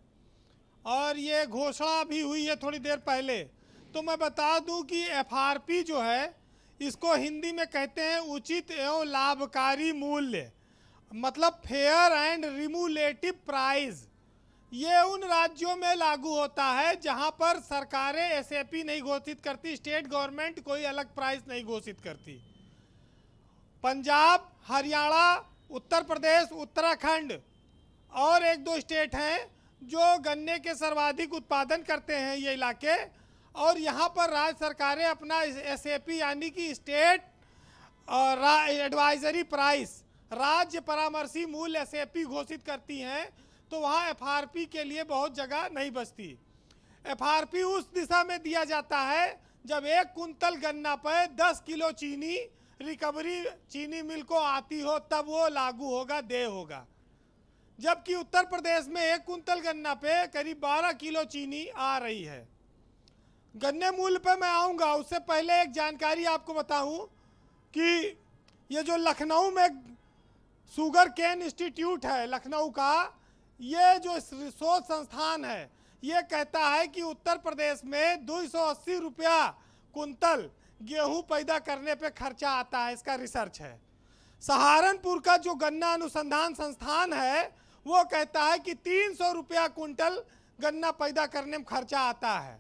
और ये घोषणा भी हुई है थोड़ी देर पहले। तो मैं बता दूं कि FRP जो है, इसको हिंदी में कहते हैं उचित एवं लाभकारी मूल्य, मतलब फेयर एंड रिमुलेटिव प्राइस। ये उन राज्यों में लागू होता है जहां पर सरकारें SAP नहीं घोषित करती, स्टेट गवर्नमेंट कोई अलग प्राइस नहीं घोषित करती। पंजाब, हरियाणा, उत्तर प्रदेश, उत्तराखंड और 1-2 स्टेट हैं जो गन्ने के सर्वाधिक उत्पादन करते हैं ये इलाके, और यहाँ पर राज्य सरकारें अपना SAP यानी कि स्टेट एडवाइजरी प्राइस, राज्य परामर्शी मूल्य SAP घोषित करती हैं। तो वहाँ FRP के लिए बहुत जगह नहीं बचती। FRP उस दिशा में दिया जाता है जब 1 कुंतल गन्ना पर 10 किलो चीनी रिकवरी चीनी मिल को आती हो, तब वो लागू होगा, देय होगा। जबकि उत्तर प्रदेश में 1 कुंतल गन्ना पे करीब 12 किलो चीनी आ रही है। गन्ने मूल्य पे मैं आऊँगा, उससे पहले एक जानकारी आपको बताऊं कि ये जो लखनऊ में शुगर केन इंस्टीट्यूट है लखनऊ का, ये जो रिसोर्स संस्थान है, ये कहता है कि उत्तर प्रदेश में 280 रुपया कुंतल गेहूं पैदा करने पे खर्चा आता है, इसका रिसर्च है। सहारनपुर का जो गन्ना अनुसंधान संस्थान है वो कहता है कि 300 रुपया कुंटल गन्ना पैदा करने में खर्चा आता है।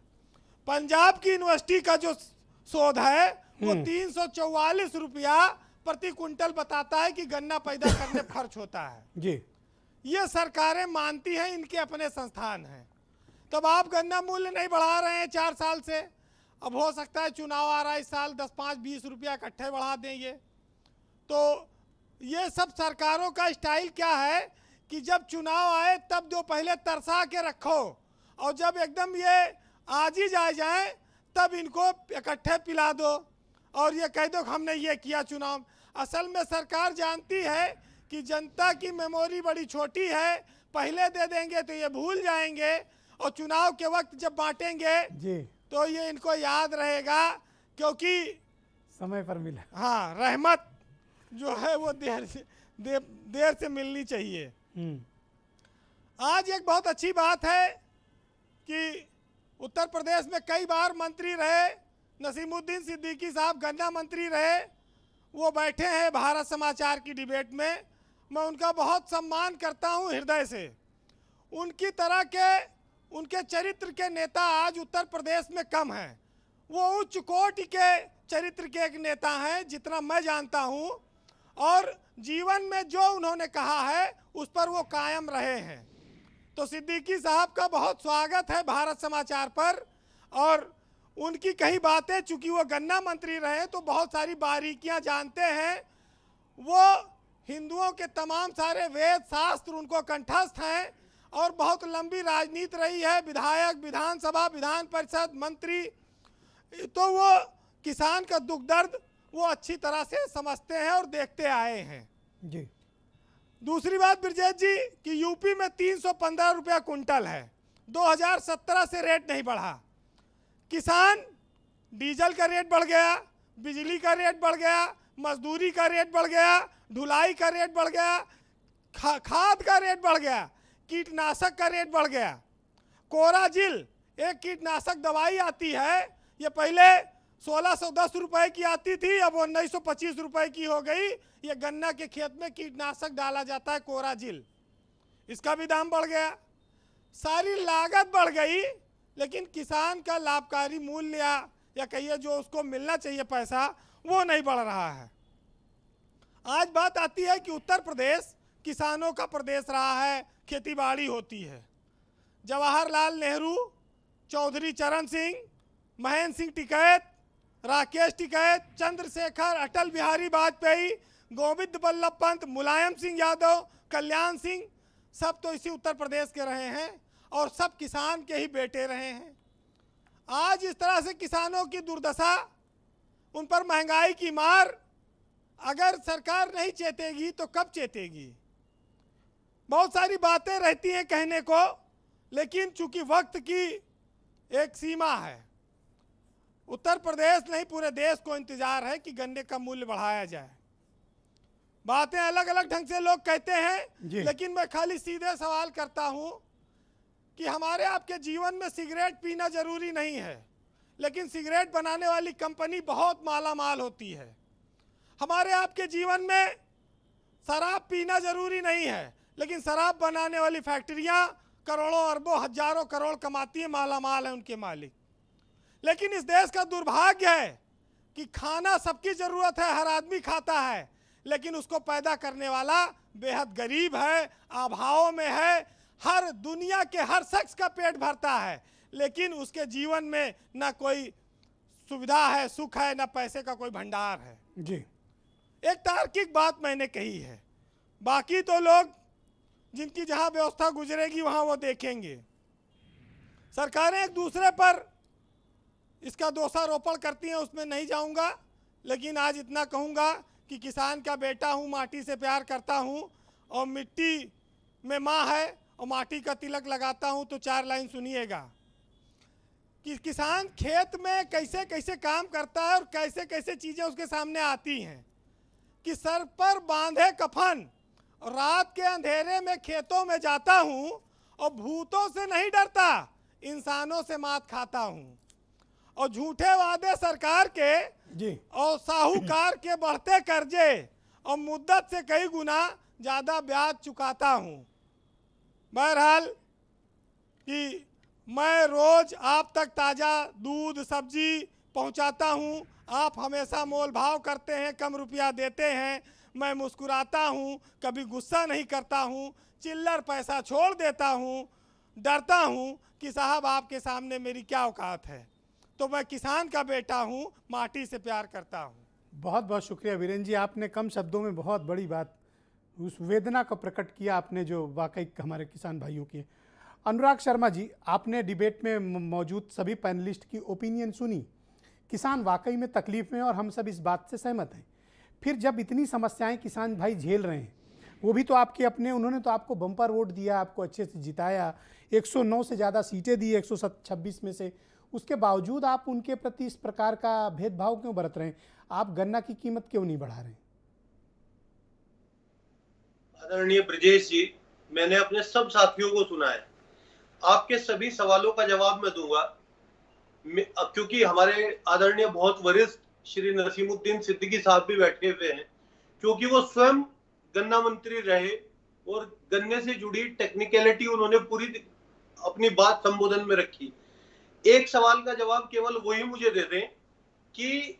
पंजाब की यूनिवर्सिटी का जो शोध है वो 344 रुपया प्रति कुंटल बताता है कि गन्ना पैदा करने में खर्च होता है। जी, ये सरकारें मानती हैं, इनके अपने संस्थान हैं। तब आप गन्ना मूल्य नहीं बढ़ा रहे हैं 4 साल से, अब हो सकता है चुनाव आ रहा है इस साल, 10, 5, 20 रुपया इकट्ठे बढ़ा देंगे। तो ये सब सरकारों का स्टाइल क्या है कि जब चुनाव आए तब जो पहले तरसा के रखो, और जब एकदम ये आज ही जाए तब इनको इकट्ठे पिला दो और ये कह दो कि हमने ये किया चुनाव। असल में सरकार जानती है कि जनता की मेमोरी बड़ी छोटी है, पहले दे देंगे तो ये भूल जाएंगे, और चुनाव के वक्त जब बांटेंगे तो ये इनको याद रहेगा, क्योंकि समय पर मिला। हाँ, रहमत जो है वो देर से मिलनी चाहिए। आज एक बहुत अच्छी बात है कि उत्तर प्रदेश में कई बार मंत्री रहे, नसीमुद्दीन सिद्दीकी साहब गन्ना मंत्री रहे, वो बैठे हैं भारत समाचार की डिबेट में। मैं उनका बहुत सम्मान करता हूं हृदय से। उनकी तरह के, उनके चरित्र के नेता आज उत्तर प्रदेश में कम हैं। वो उच्च कोटि के चरित्र के एक नेता हैं जितना मैं जानता हूं, और जीवन में जो उन्होंने कहा है उस पर वो कायम रहे हैं। तो सिद्दीकी साहब का बहुत स्वागत है भारत समाचार पर। और उनकी कई बातें, चूंकि वो गन्ना मंत्री रहे तो बहुत सारी बारीकियां जानते हैं। वो हिंदुओं के तमाम सारे वेद शास्त्र उनको कंठस्थ हैं, और बहुत लंबी राजनीति रही है, विधायक, विधानसभा, विधान परिषद, मंत्री। तो वो किसान का दुख दर्द वो अच्छी तरह से समझते हैं और देखते आए हैं जी। दूसरी बात ब्रजेश जी कि यूपी में 315 रुपया कुंटल है, 2017 से रेट नहीं बढ़ा। किसान, डीजल का रेट बढ़ गया, बिजली का रेट बढ़ गया, मजदूरी का रेट बढ़ गया, ढुलाई का रेट बढ़ गया, खाद का रेट बढ़ गया, कीटनाशक का रेट बढ़ गया। कोराजिल एक कीटनाशक दवाई आती है, ये पहले 1610 रुपए की आती थी, अब 1925 रुपए की हो गई। ये गन्ना के खेत में कीटनाशक डाला जाता है कोराजिल, इसका भी दाम बढ़ गया। सारी लागत बढ़ गई, लेकिन किसान का लाभकारी मूल्य या कहिए जो उसको मिलना चाहिए पैसा, वो नहीं बढ़ रहा है। आज बात आती है कि उत्तर प्रदेश किसानों का प्रदेश रहा है, खेतीबाड़ी होती है। जवाहरलाल नेहरू, चौधरी चरण सिंह, महेंद्र सिंह टिकैत, राकेश टिकैत, चंद्रशेखर, अटल बिहारी वाजपेयी, गोविंद बल्लभ पंत, मुलायम सिंह यादव, कल्याण सिंह, सब तो इसी उत्तर प्रदेश के रहे हैं और सब किसान के ही बेटे रहे हैं। आज इस तरह से किसानों की दुर्दशा, उन पर महंगाई की मार, अगर सरकार नहीं चेतेगी तो कब चेतेगी? बहुत सारी बातें रहती हैं कहने को, लेकिन चूंकि वक्त की एक सीमा है, उत्तर प्रदेश नहीं पूरे देश को इंतजार है कि गन्ने का मूल्य बढ़ाया जाए। बातें अलग अलग ढंग से लोग कहते हैं, लेकिन मैं खाली सीधे सवाल करता हूं कि हमारे आपके जीवन में सिगरेट पीना जरूरी नहीं है, लेकिन सिगरेट बनाने वाली कंपनी बहुत मालामाल होती है। हमारे आपके जीवन में शराब पीना जरूरी नहीं है, लेकिन शराब बनाने वाली फैक्ट्रियां करोड़ों अरबों हजारों करोड़ कमाती हैं, मालामाल है उनके मालिक। लेकिन इस देश का दुर्भाग्य है कि खाना सबकी जरूरत है, हर आदमी खाता है, लेकिन उसको पैदा करने वाला बेहद गरीब है, अभाव में है। हर दुनिया के हर शख्स का पेट भरता है, लेकिन उसके जीवन में ना कोई सुविधा है, सुख है, ना पैसे का कोई भंडार है जी। एक तार्किक बात मैंने कही है, बाकी तो लोग जिनकी जहां व्यवस्था गुजरेगी वहां वो देखेंगे। सरकारें एक दूसरे पर इसका दोषारोपण करती हैं, उसमें नहीं जाऊंगा, लेकिन आज इतना कहूंगा कि किसान का बेटा हूं, माटी से प्यार करता हूं, और मिट्टी में माँ है और माटी का तिलक लगाता हूं। तो 4 लाइन सुनिएगा कि किसान खेत में कैसे कैसे काम करता है और कैसे कैसे चीज़ें उसके सामने आती हैं। कि सर पर बांधे कफन, रात के अंधेरे में खेतों में जाता हूं और भूतों से नहीं डरता, इंसानों से मात खाता हूं। और झूठे वादे सरकार के जी और साहूकार के बढ़ते कर्जे और मुद्दत से कई गुना ज़्यादा ब्याज चुकाता हूं। बहरहाल कि मैं रोज आप तक ताज़ा दूध सब्जी पहुंचाता हूं, आप हमेशा मोल भाव करते हैं, कम रुपया देते हैं, मैं मुस्कुराता हूं, कभी गुस्सा नहीं करता हूं, चिल्लर पैसा छोड़ देता हूं, डरता हूं कि साहब आपके सामने मेरी क्या औकात है। तो मैं किसान का बेटा हूं, माटी से प्यार करता हूं। बहुत बहुत शुक्रिया वीरेंद्र जी, आपने कम शब्दों में बहुत बड़ी बात, उस वेदना को प्रकट किया आपने जो वाकई हमारे किसान भाइयों की है। अनुराग शर्मा जी, आपने डिबेट में मौजूद सभी पैनलिस्ट की ओपिनियन सुनी। किसान वाकई में तकलीफ में और हम सब इस बात से सहमत हैं। फिर जब इतनी समस्याएं किसान भाई झेल रहे हैं, वो भी तो आपके अपने, उन्होंने तो आपको बम्पर वोट दिया, आपको अच्छे से जिताया, 109 से ज़्यादा सीटें दी 126 में से, उसके बावजूद आप उनके प्रति इस प्रकार का भेदभाव क्यों बरत रहे हैं? आप गन्ना की कीमत क्यों नहीं बढ़ा रहे हैं? आदरणीय ब्रजेश जी, मैंने अपने सब साथियों को सुना है। आपके सभी सवालों का जवाब मैं दूंगा, क्योंकि हमारे आदरणीय बहुत वरिष्ठ श्री नसीमुद्दीन सिद्दीकी साहब भी बैठे हुए हैं, क्योंकि वो स्वयं गन्ना मंत्री रहे और गन्ने से जुड़ी टेक्निकलिटी उन्होंने पूरी अपनी बात संबोधन में रखी। एक सवाल का जवाब केवल वही मुझे दे दें कि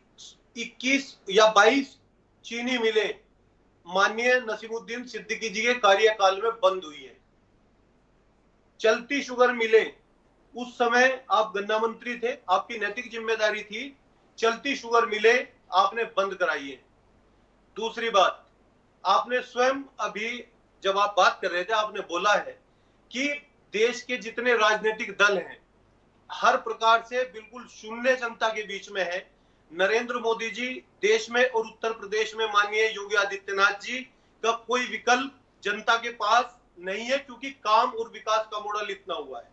21 या 22 चीनी मिलें माननीय नसीमुद्दीन सिद्दीकी जी के कार्यकाल में बंद हुई है। चलती शुगर मिलें, उस समय आप गन्ना मंत्री थे, आपकी नैतिक जिम्मेदारी थी, चलती शुगर मिलें आपने बंद कराई है। दूसरी बात, आपने स्वयं अभी जब आप बात कर रहे थे आपने बोला है कि देश के जितने राजनीतिक दल हैं हर प्रकार से बिल्कुल शून्य जनता के बीच में है। नरेंद्र मोदी जी देश में और उत्तर प्रदेश में माननीय योगी आदित्यनाथ जी का कोई विकल्प जनता के पास नहीं है, क्योंकि काम और विकास का मॉडल इतना हुआ है।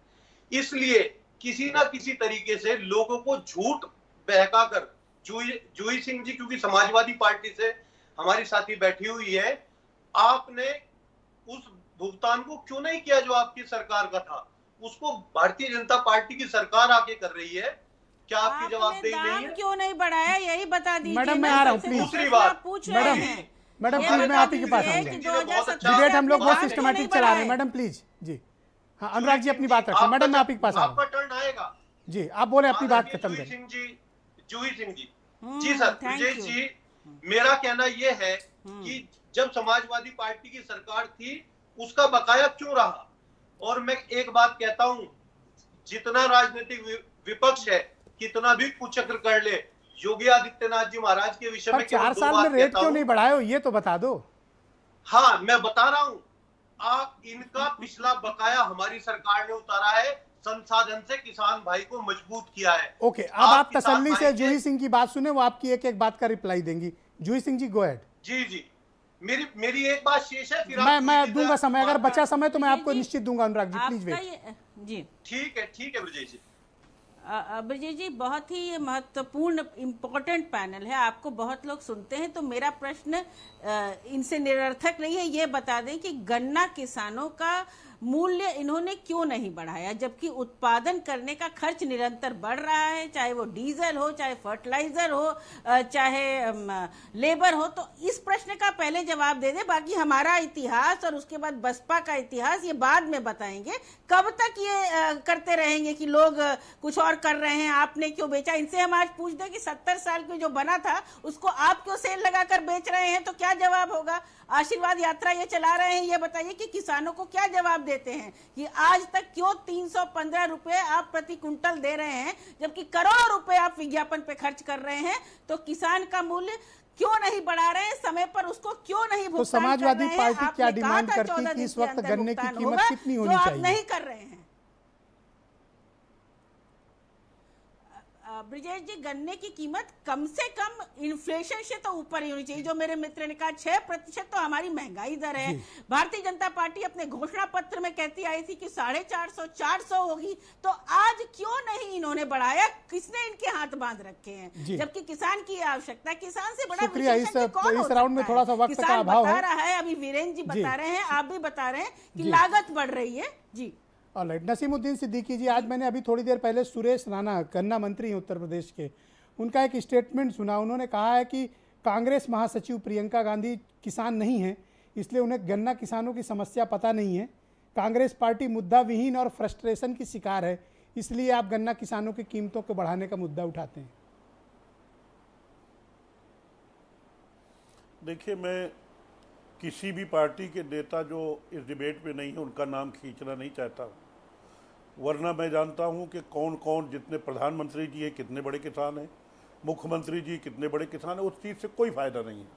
इसलिए किसी ना किसी तरीके से लोगों को झूठ बहकाकर जूही सिंह जी, क्योंकि समाजवादी पार्टी से हमारी साथी बैठी हुई है, आपने उस भुगतान को क्यों नहीं किया जो आपकी सरकार का था? उसको भारतीय जनता पार्टी की सरकार आके कर रही है। क्या आपकी जवाबदेही नहीं है? क्यों नहीं बढ़ाया, यही बता दीजिए। मैडम मैं आ रहा हूँ, प्लीज। दूसरी बात, मैडम प्लीज मैं आप ही के पास आऊंगा। डिबेट हम लोग बहुत सिस्टमैटिक चला रहे हैं। मैडम प्लीज जी, हाँ अनुराग जी अपनी बात रखें। मैडम मैं आप ही के पास आ रहा हूँ। आपका टर्न आएगा जी, आप बोले अपनी बात खत्म करें। जूही सिंह जी, जी सर, ब्रजेश जी, मेरा कहना यह है कि जब समाजवादी पार्टी की सरकार थी उसका बकाया क्यों रहा? और मैं एक बात कहता हूं, जितना राजनीतिक विपक्ष है कितना भी कुचक्र कर ले, योगी आदित्यनाथ जी महाराज के विषय में 4 साल में रेट क्यों नहीं बढ़ाए, ये तो बता दो। हाँ मैं बता रहा हूं, आप इनका पिछला बकाया हमारी सरकार ने उतारा है, संसाधन से किसान भाई को मजबूत किया है। ओके, अब आप तसल्ली से जूही सिंह की बात सुने, वो आपकी एक एक बात का रिप्लाई देंगी। जूही सिंह जी गो अहेड। जी जी, मेरी एक बात शेष है, फिर मैं दूंगा समय, अगर बचा समय तो मैं आपको निश्चित दूंगा। Anurag ji please wait. जी ठीक है ब्रजेश जी। ब्रजेश जी, बहुत ही महत्वपूर्ण इम्पोर्टेंट पैनल है, आपको बहुत लोग सुनते हैं, तो मेरा प्रश्न इनसे निरर्थक नहीं है। ये बता दें कि गन्ना किसानों का मूल्य इन्होंने क्यों नहीं बढ़ाया, जबकि उत्पादन करने का खर्च निरंतर बढ़ रहा है, चाहे वो डीजल हो, चाहे फर्टिलाइजर हो, चाहे लेबर हो। तो इस प्रश्न का पहले जवाब दे दे, बाकी हमारा इतिहास और उसके बाद बसपा का इतिहास ये बाद में बताएंगे। कब तक ये करते रहेंगे कि लोग कुछ और कर रहे हैं, आपने क्यों बेचा? इनसे हम आज पूछ दें कि 70 साल के जो बना था उसको आप क्यों सेल लगाकर बेच रहे हैं, तो क्या जवाब होगा? आशीर्वाद यात्रा ये चला रहे हैं, ये बताइए कि किसानों को क्या जवाब देते हैं कि आज तक क्यों 315 रुपए आप प्रति कुंटल दे रहे हैं, जबकि करोड़ों रुपए आप विज्ञापन पे खर्च कर रहे हैं? तो किसान का मूल्य क्यों नहीं बढ़ा रहे हैं, समय पर उसको क्यों नहीं भुगतान? तो समाजवादी पार्टी क्या डिमांड करती है कि इस वक्त गन्ने की कीमत कितनी होनी चाहिए? नहीं कर रहे हैं। ब्रजेश जी, गन्ने की कीमत कम से कम इन्फ्लेशन से तो ऊपर ही होनी चाहिए। जो मेरे मित्र ने कहा 6% तो हमारी महंगाई दर है। भारतीय जनता पार्टी अपने घोषणा पत्र में कहती आई थी कि 450 400 होगी, तो आज क्यों नहीं इन्होंने बढ़ाया? किसने इनके हाथ बांध रखे हैं, जबकि किसान की आवश्यकता, किसान से बड़ा इस राउंड में थोड़ा सा वक्त का अभाव बता रहा है। अभी वीरेंद्र जी बता रहे हैं, आप भी बता रहे हैं कि लागत बढ़ रही है। जी ऑलराइट, नसीमुद्दीन सिद्दीकी जी, आज मैंने अभी थोड़ी देर पहले सुरेश राणा गन्ना मंत्री हैं उत्तर प्रदेश के, उनका एक स्टेटमेंट सुना। उन्होंने कहा है कि कांग्रेस महासचिव प्रियंका गांधी किसान नहीं है, इसलिए उन्हें गन्ना किसानों की समस्या पता नहीं है। कांग्रेस पार्टी मुद्दा विहीन और फ्रस्ट्रेशन की शिकार है, इसलिए आप गन्ना किसानों की कीमतों को बढ़ाने का मुद्दा उठाते हैं। देखिए, मैं किसी भी पार्टी के नेता जो इस डिबेट में नहीं है उनका नाम खींचना नहीं चाहता, वरना मैं जानता हूं कि कौन कौन, जितने प्रधानमंत्री जी हैं कितने बड़े किसान हैं, मुख्यमंत्री जी कितने बड़े किसान हैं। उस चीज़ से कोई फ़ायदा नहीं है,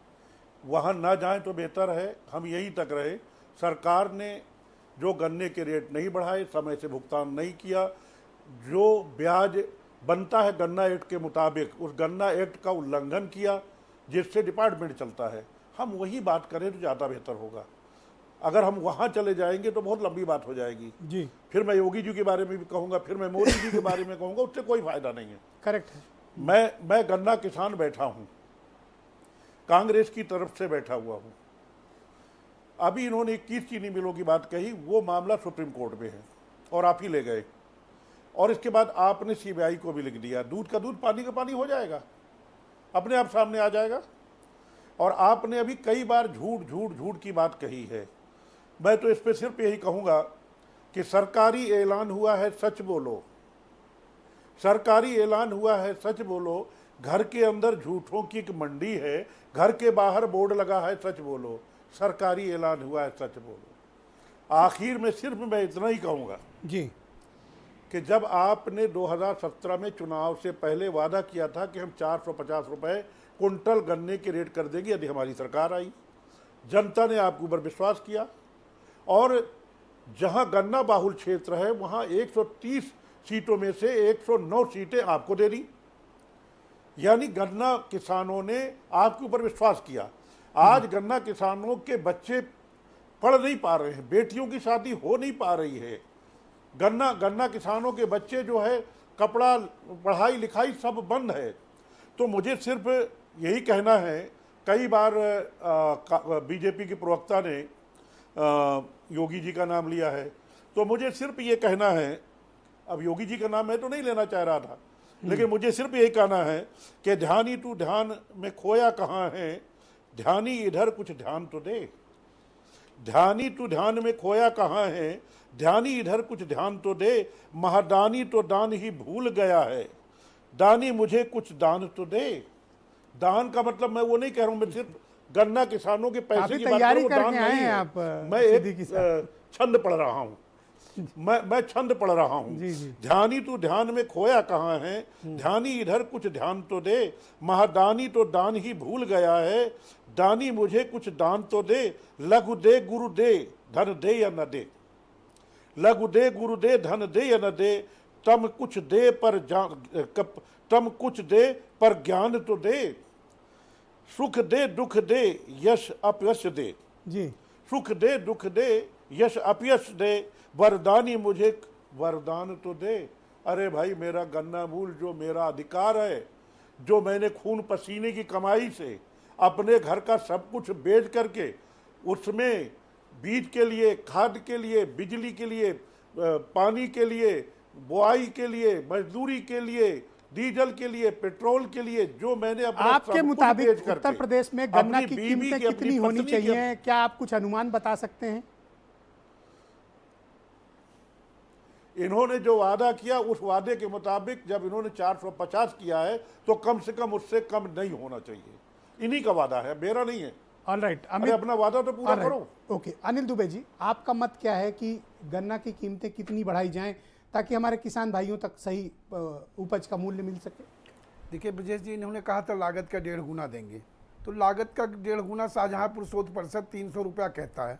वहां ना जाएं तो बेहतर है, हम यहीं तक रहे। सरकार ने जो गन्ने के रेट नहीं बढ़ाए, समय से भुगतान नहीं किया, जो ब्याज बनता है गन्ना एक्ट के मुताबिक, उस गन्ना एक्ट का उल्लंघन किया जिससे डिपार्टमेंट चलता है, हम वही बात करें तो ज़्यादा बेहतर होगा। अगर हम वहाँ चले जाएंगे तो बहुत लंबी बात हो जाएगी जी। फिर मैं योगी जी के बारे में भी कहूँगा, फिर मैं मोदी जी के बारे में कहूँगा, उससे कोई फायदा नहीं है। करेक्ट है। मैं गन्ना किसान बैठा हूँ, कांग्रेस की तरफ से बैठा हुआ हूँ। अभी इन्होंने 21 चीनी मिलों की बात कही, वो मामला सुप्रीम कोर्ट में है और आप ही ले गए, और इसके बाद आपने सीबीआई को भी लिख दिया। दूध का दूध पानी का पानी हो जाएगा, अपने आप सामने आ जाएगा। और आपने अभी कई बार झूठ झूठ झूठ की बात कही है। मैं तो इस पर सिर्फ यही कहूँगा कि सरकारी ऐलान हुआ है, सच बोलो। सरकारी ऐलान हुआ है, सच बोलो। घर के अंदर झूठों की एक मंडी है, घर के बाहर बोर्ड लगा है, सच बोलो। सरकारी ऐलान हुआ है, सच बोलो। आखिर में सिर्फ मैं इतना ही कहूँगा जी कि जब आपने 2017 में चुनाव से पहले वादा किया था कि हम 450 रुपए कुंटल गन्ने की रेट कर देंगे यदि हमारी सरकार आई, जनता ने आपके ऊपर विश्वास किया और जहां गन्ना बाहुल क्षेत्र है वहां 130 सीटों में से 109 सीटें आपको दे दी। यानी गन्ना किसानों ने आपके ऊपर विश्वास किया। आज गन्ना किसानों के बच्चे पढ़ नहीं पा रहे हैं, बेटियों की शादी हो नहीं पा रही है। गन्ना किसानों के बच्चे जो है, कपड़ा, पढ़ाई लिखाई सब बंद है। तो मुझे सिर्फ यही कहना है, कई बार बीजेपी के प्रवक्ता ने योगी जी का नाम लिया है, तो मुझे सिर्फ ये कहना है, अब योगी जी का नाम मैं तो नहीं लेना चाह रहा था, लेकिन मुझे सिर्फ यही कहना है कि ध्यानी तू ध्यान में खोया कहाँ है, ध्यानी इधर कुछ ध्यान तो दे। ध्यानी तू ध्यान में खोया कहाँ है, ध्यानी इधर कुछ ध्यान तो दे। महादानी तो दान ही भूल गया है, दानी मुझे कुछ दान तो दे। दान का मतलब मैं वो नहीं कह रहा हूं, मैं सिर्फ गन्ना किसानों के पैसे की बात कर रहा हूं, दान नहीं है। मैं एक छंद पढ़ रहा हूं, मैं छंद पढ़ रहा हूं। ध्यानी तू ध्यान में खोया कहाँ है, ध्यानी इधर कुछ ध्यान तो दे। महादानी तो दान ही भूल गया है, दानी मुझे कुछ दान तो दे। लघु दे गुरु दे, धन दे या न दे। लघु दे गुरु दे, धन दे या न दे। तम कुछ दे पर ज्ञान तो दे। सुख दे दुख दे, यश अपयश दे। जी। सुख दे दुख दे, यश अपयश दे। वरदानी मुझे वरदान तो दे। अरे भाई, मेरा गन्ना मूल जो मेरा अधिकार है, जो मैंने खून पसीने की कमाई से अपने घर का सब कुछ बेच करके उसमें बीज के लिए, खाद के लिए, बिजली के लिए, पानी के लिए, बुआई के लिए, मजदूरी के लिए, डीजल के लिए, पेट्रोल के लिए, जो मैंने अपना आपके मुताबिक उत्तर प्रदेश में गन्ना की कीमतें कितनी होनी चाहिए, क्या आप कुछ अनुमान बता सकते हैं? इन्होंने जो वादा किया उस वादे के मुताबिक जब इन्होंने 450 किया है तो कम से कम उससे कम नहीं होना चाहिए। इन्हीं का वादा है, मेरा नहीं है। ऑलराइट, अरे अपना वादा तो पूरा करो। ओके, अनिल दुबे जी, आपका मत क्या है कि गन्ना की कीमतें कितनी बढ़ाई जाएं ताकि हमारे किसान भाइयों तक सही उपज का मूल्य मिल सके? देखिए ब्रजेश जी, इन्होंने कहा था लागत का 1.5 गुना देंगे, तो लागत का 1.5 गुना शाहजहांपुर शोध परिषद 300 रुपया कहता है।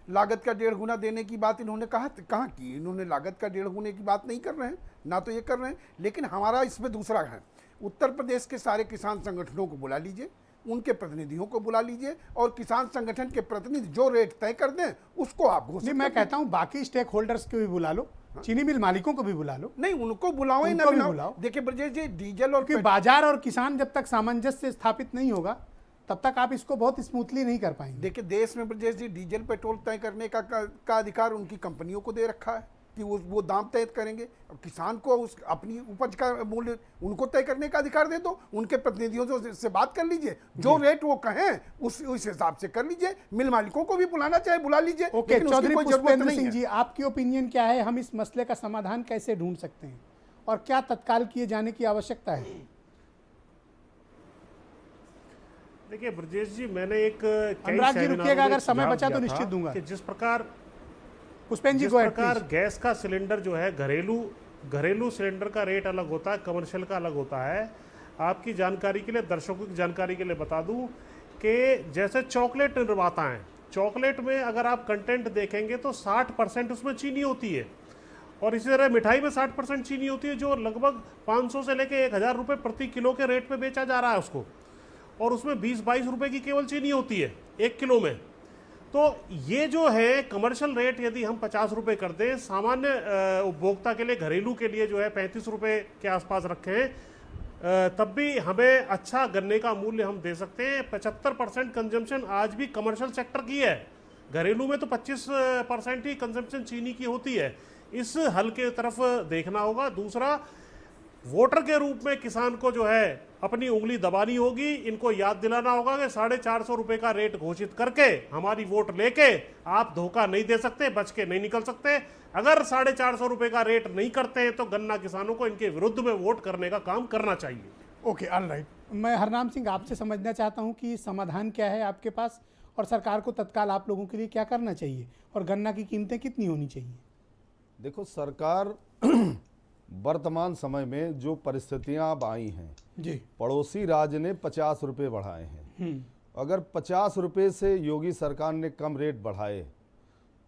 लागत का 1.5 गुना देने की बात इन्होंने कहाँ की? इन्होंने लागत का 1.5 गुने की बात नहीं कर रहे हैं, ना तो ये कर रहे हैं। लेकिन हमारा इसमें दूसरा है, उत्तर प्रदेश के सारे किसान संगठनों को बुला लीजिए, उनके प्रतिनिधियों को बुला लीजिए और किसान संगठन के प्रतिनिधि जो रेट तय कर दें उसको आप घोषित। मैं कहता हूं बाकी स्टेक होल्डर्स को भी बुला लो, चीनी मिल मालिकों को भी बुला लो। नहीं, उनको बुलाओ ही ना बुलाओ। देखिए ब्रजेश जी, डीजल और बाजार और किसान जब तक सामंजस्य स्थापित नहीं होगा तब तक आप इसको बहुत स्मूथली नहीं कर पाएंगे। देखिए देश में ब्रजेश जी डीजल पेट्रोल तय करने का अधिकार उनकी कंपनियों को दे रखा है कि वो दाम तय करेंगे। किसान को उस अपनी उपज का मूल्य उनको तय करने का अधिकार दे दो। उनके प्रतिनिधियों से बात कर लीजिए, जो रेट वो कहें उस हिसाब से कर लीजिए। मिल मालिकों को भी बुलाना चाहे बुला लीजिए। ओके, चौधरी पुष्पेंद्र सिंह जी, आपकी ओपिनियन क्या है? हम इस मसले का समाधान कैसे ढूंढ सकते हैं और क्या तत्काल किए जाने की आवश्यकता है? देखिए ब्रजेश जी, मैंने एक अनुराग जी रुकिएगा, अगर समय बचा तो निश्चित दूंगा। कि जिस प्रकार पुष्पेंद्र जी जिस प्रकार गैस का सिलेंडर जो है, घरेलू सिलेंडर का रेट अलग होता है, कमर्शियल का अलग होता है। आपकी जानकारी के लिए, दर्शकों की जानकारी के लिए बता दूं कि जैसे चॉकलेट निर्माता हैं, चॉकलेट में अगर आप कंटेंट देखेंगे तो 60% उसमें चीनी होती है, और इसी तरह मिठाई में 60% चीनी होती है, जो लगभग 500 से लेकर 1000 रुपये प्रति किलो के रेट पे बेचा जा रहा है उसको, और उसमें 20-22 रुपये की केवल चीनी होती है 1 किलो में। तो ये जो है कमर्शियल रेट यदि हम 50 रुपए कर दें, सामान्य उपभोक्ता के लिए, घरेलू के लिए जो है 35 रुपए के आसपास रखें, तब भी हमें अच्छा गन्ने का मूल्य हम दे सकते हैं। 75% कंजम्पशन आज भी कमर्शियल सेक्टर की है, घरेलू में तो 25% ही कंजम्पशन चीनी की होती है। इस हल के तरफ देखना होगा। दूसरा, वोटर के रूप में किसान को जो है अपनी उंगली दबानी होगी, इनको याद दिलाना होगा कि 450 रुपए का रेट घोषित करके हमारी वोट लेके आप धोखा नहीं दे सकते, बच के नहीं निकल सकते। अगर 450 रुपए का रेट नहीं करते हैं तो गन्ना किसानों को इनके विरुद्ध में वोट करने का काम करना चाहिए। Okay, alright. मैं हरनाम सिंह आपसे समझना चाहता हूं कि समाधान क्या है आपके पास, और सरकार को तत्काल आप लोगों के लिए क्या करना चाहिए, और गन्ना की कीमतें कितनी होनी चाहिए? देखो, सरकार वर्तमान समय में जो परिस्थितियां अब आई हैं जी, पड़ोसी राज्य ने 50 रुपये बढ़ाए हैं। अगर 50 रुपये से योगी सरकार ने कम रेट बढ़ाए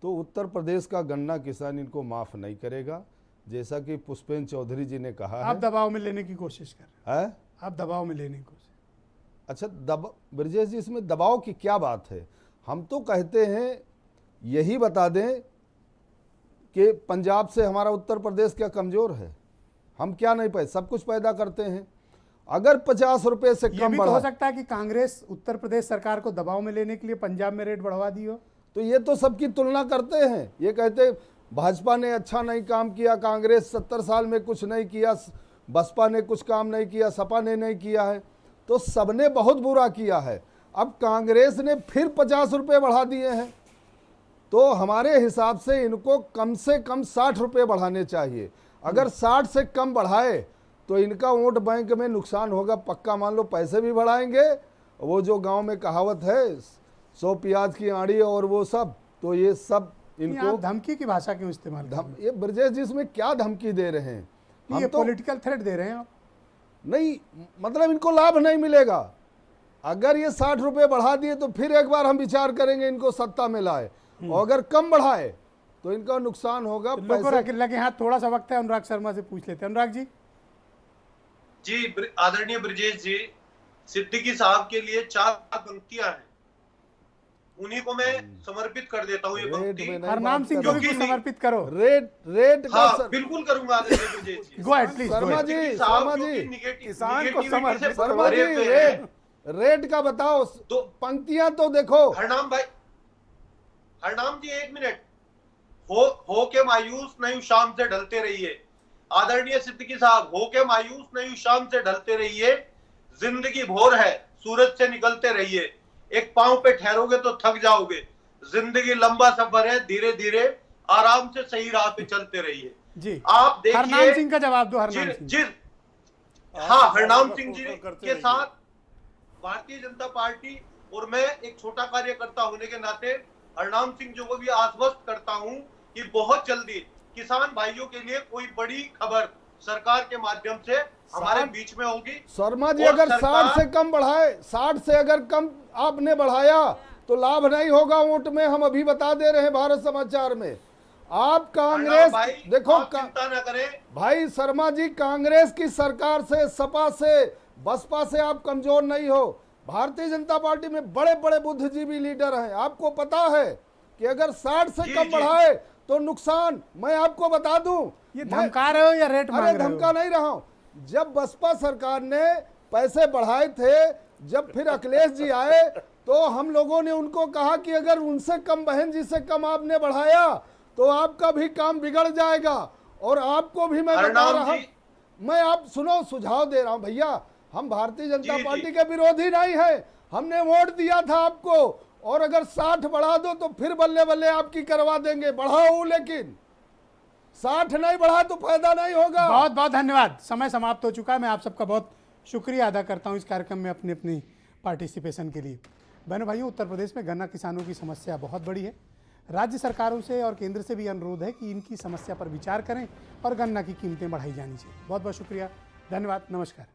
तो उत्तर प्रदेश का गन्ना किसान इनको माफ़ नहीं करेगा, जैसा कि पुष्पेंद्र चौधरी जी ने कहा आप दबाव में लेने की कोशिश कर रहे हैं। आप दबाव में लेने की कोशिश। अच्छा, ब्रजेश जी, इसमें दबाव की क्या बात है? हम तो कहते हैं, यही बता दें कि पंजाब से हमारा उत्तर प्रदेश क्या कमज़ोर है? हम क्या नहीं पाए, सब कुछ पैदा करते हैं। अगर 50 रुपये से ये कम भी बढ़ा, तो हो सकता है कि कांग्रेस उत्तर प्रदेश सरकार को दबाव में लेने के लिए पंजाब में रेट बढ़वा दी हो। तो ये तो सबकी तुलना करते हैं, ये कहते भाजपा ने अच्छा नहीं काम किया, कांग्रेस 70 साल में कुछ नहीं किया, बसपा ने कुछ काम नहीं किया, सपा ने नहीं किया है, तो सबने बहुत बुरा किया है। अब कांग्रेस ने फिर 50 रुपये बढ़ा दिए हैं, तो हमारे हिसाब से इनको कम से कम 60 रुपये बढ़ाने चाहिए। अगर 60 से कम बढ़ाए तो इनका वोट बैंक में नुकसान होगा पक्का। मान लो पैसे भी बढ़ाएंगे, वो जो गांव में कहावत है 100 प्याज की आड़ी और वो सब, तो ये सब इनको धमकी की भाषा क्यों इस्तेमाल ये ब्रजेश जी इसमें क्या धमकी दे रहे हैं? हम तो पॉलिटिकल थ्रेट दे रहे हैं आप। नहीं, मतलब इनको लाभ नहीं मिलेगा। अगर ये 60 रुपये बढ़ा दिए तो फिर एक बार हम विचार करेंगे इनको सत्ता में लाए, और अगर कम बढ़ाए तो इनका नुकसान होगा। लोगों को लगे हाथ, थोड़ा सा वक्त है, अनुराग शर्मा से पूछ लेते हैं। अनुराग जी। जी, आदरणीय ब्रजेश जी, सिद्दीकी साहब के लिए 4 पंक्तियां हैं, उन्हीं को मैं समर्पित कर देता हूँ। ये पंक्ति हरनाम सिंह को भी समर्पित करो। रेट हाँ, बिल्कुल करूंगा आदरणीय Brajesh ji. Go ahead please. Sharma ji, किसान को समर्पित। शर्मा जी, रेट का बताओ, पंक्तियां तो देखो। हरनाम जी 1 मिनट। हो के मायूस नहीं शाम से ढलते रहिए। आदरणीय सिद्दीकी साहब, हो के मायूस नहीं शाम से ढलते रहिए, जिंदगी भोर है सूरज से निकलते रहिए, एक पांव पे ठहरोगे तो थक जाओगे, जिंदगी लंबा सफर है धीरे धीरे आराम से सही राह पे चलते रहिए। जी, आप देखिए, हरनाम सिंह का जवाब दो। हरनाम सिंह। हाँ, हरनाम सिंह जी के साथ भारतीय जनता पार्टी और मैं एक छोटा कार्यकर्ता होने के नाते हरनाम सिंह जी को भी आश्वस्त करता हूं कि बहुत जल्दी किसान भाइयों के लिए कोई बड़ी खबर सरकार के माध्यम से हमारे बीच में होगी। शर्मा जी, अगर 60 से कम बढ़ाए, 60 से अगर कम आपने बढ़ाया तो लाभ नहीं होगा वोट में, हम अभी बता दे रहे हैं भारत समाचार में। आप कांग्रेस देखो, चिंता न करें भाई शर्मा जी, कांग्रेस की सरकार से, सपा से, बसपा से आप कमजोर नहीं हो। भारतीय जनता पार्टी में बड़े बड़े बुद्धिजीवी लीडर हैं, आपको पता है कि अगर 60 से कम बढ़ाए तो नुकसान। मैं आपको बता दूं, ये धमका रहे हो या रेट मांग रहे हो? धमका नहीं रहा हूं। जब बसपा सरकार ने पैसे बढ़ाए थे, जब फिर अखिलेश जी आए तो हम लोगों ने उनको कहा कि अगर उनसे कम, बहन जी से कम आपने बढ़ाया तो आपका भी काम बिगड़ जाएगा। और आपको भी मैं बता रहा हूं, मैं आप सुनो, सुझाव दे रहा हूं भैया, हम भारतीय जनता पार्टी के विरोधी नहीं है, हमने वोट दिया था आपको, और अगर 60 बढ़ा दो तो फिर बल्ले बल्ले आपकी करवा देंगे। बढ़ाओ, लेकिन 60 नहीं बढ़ा तो फायदा नहीं होगा। बहुत बहुत धन्यवाद। समय समाप्त हो चुका है। मैं आप सबका बहुत शुक्रिया अदा करता हूं इस कार्यक्रम में अपनी अपनी पार्टिसिपेशन के लिए। बहनों भाइयों, उत्तर प्रदेश में गन्ना किसानों की समस्या बहुत बड़ी है। राज्य सरकारों से और केंद्र से भी अनुरोध है कि इनकी समस्या पर विचार करें और गन्ना की कीमतें बढ़ाई जानी चाहिए। बहुत बहुत शुक्रिया, धन्यवाद, नमस्कार।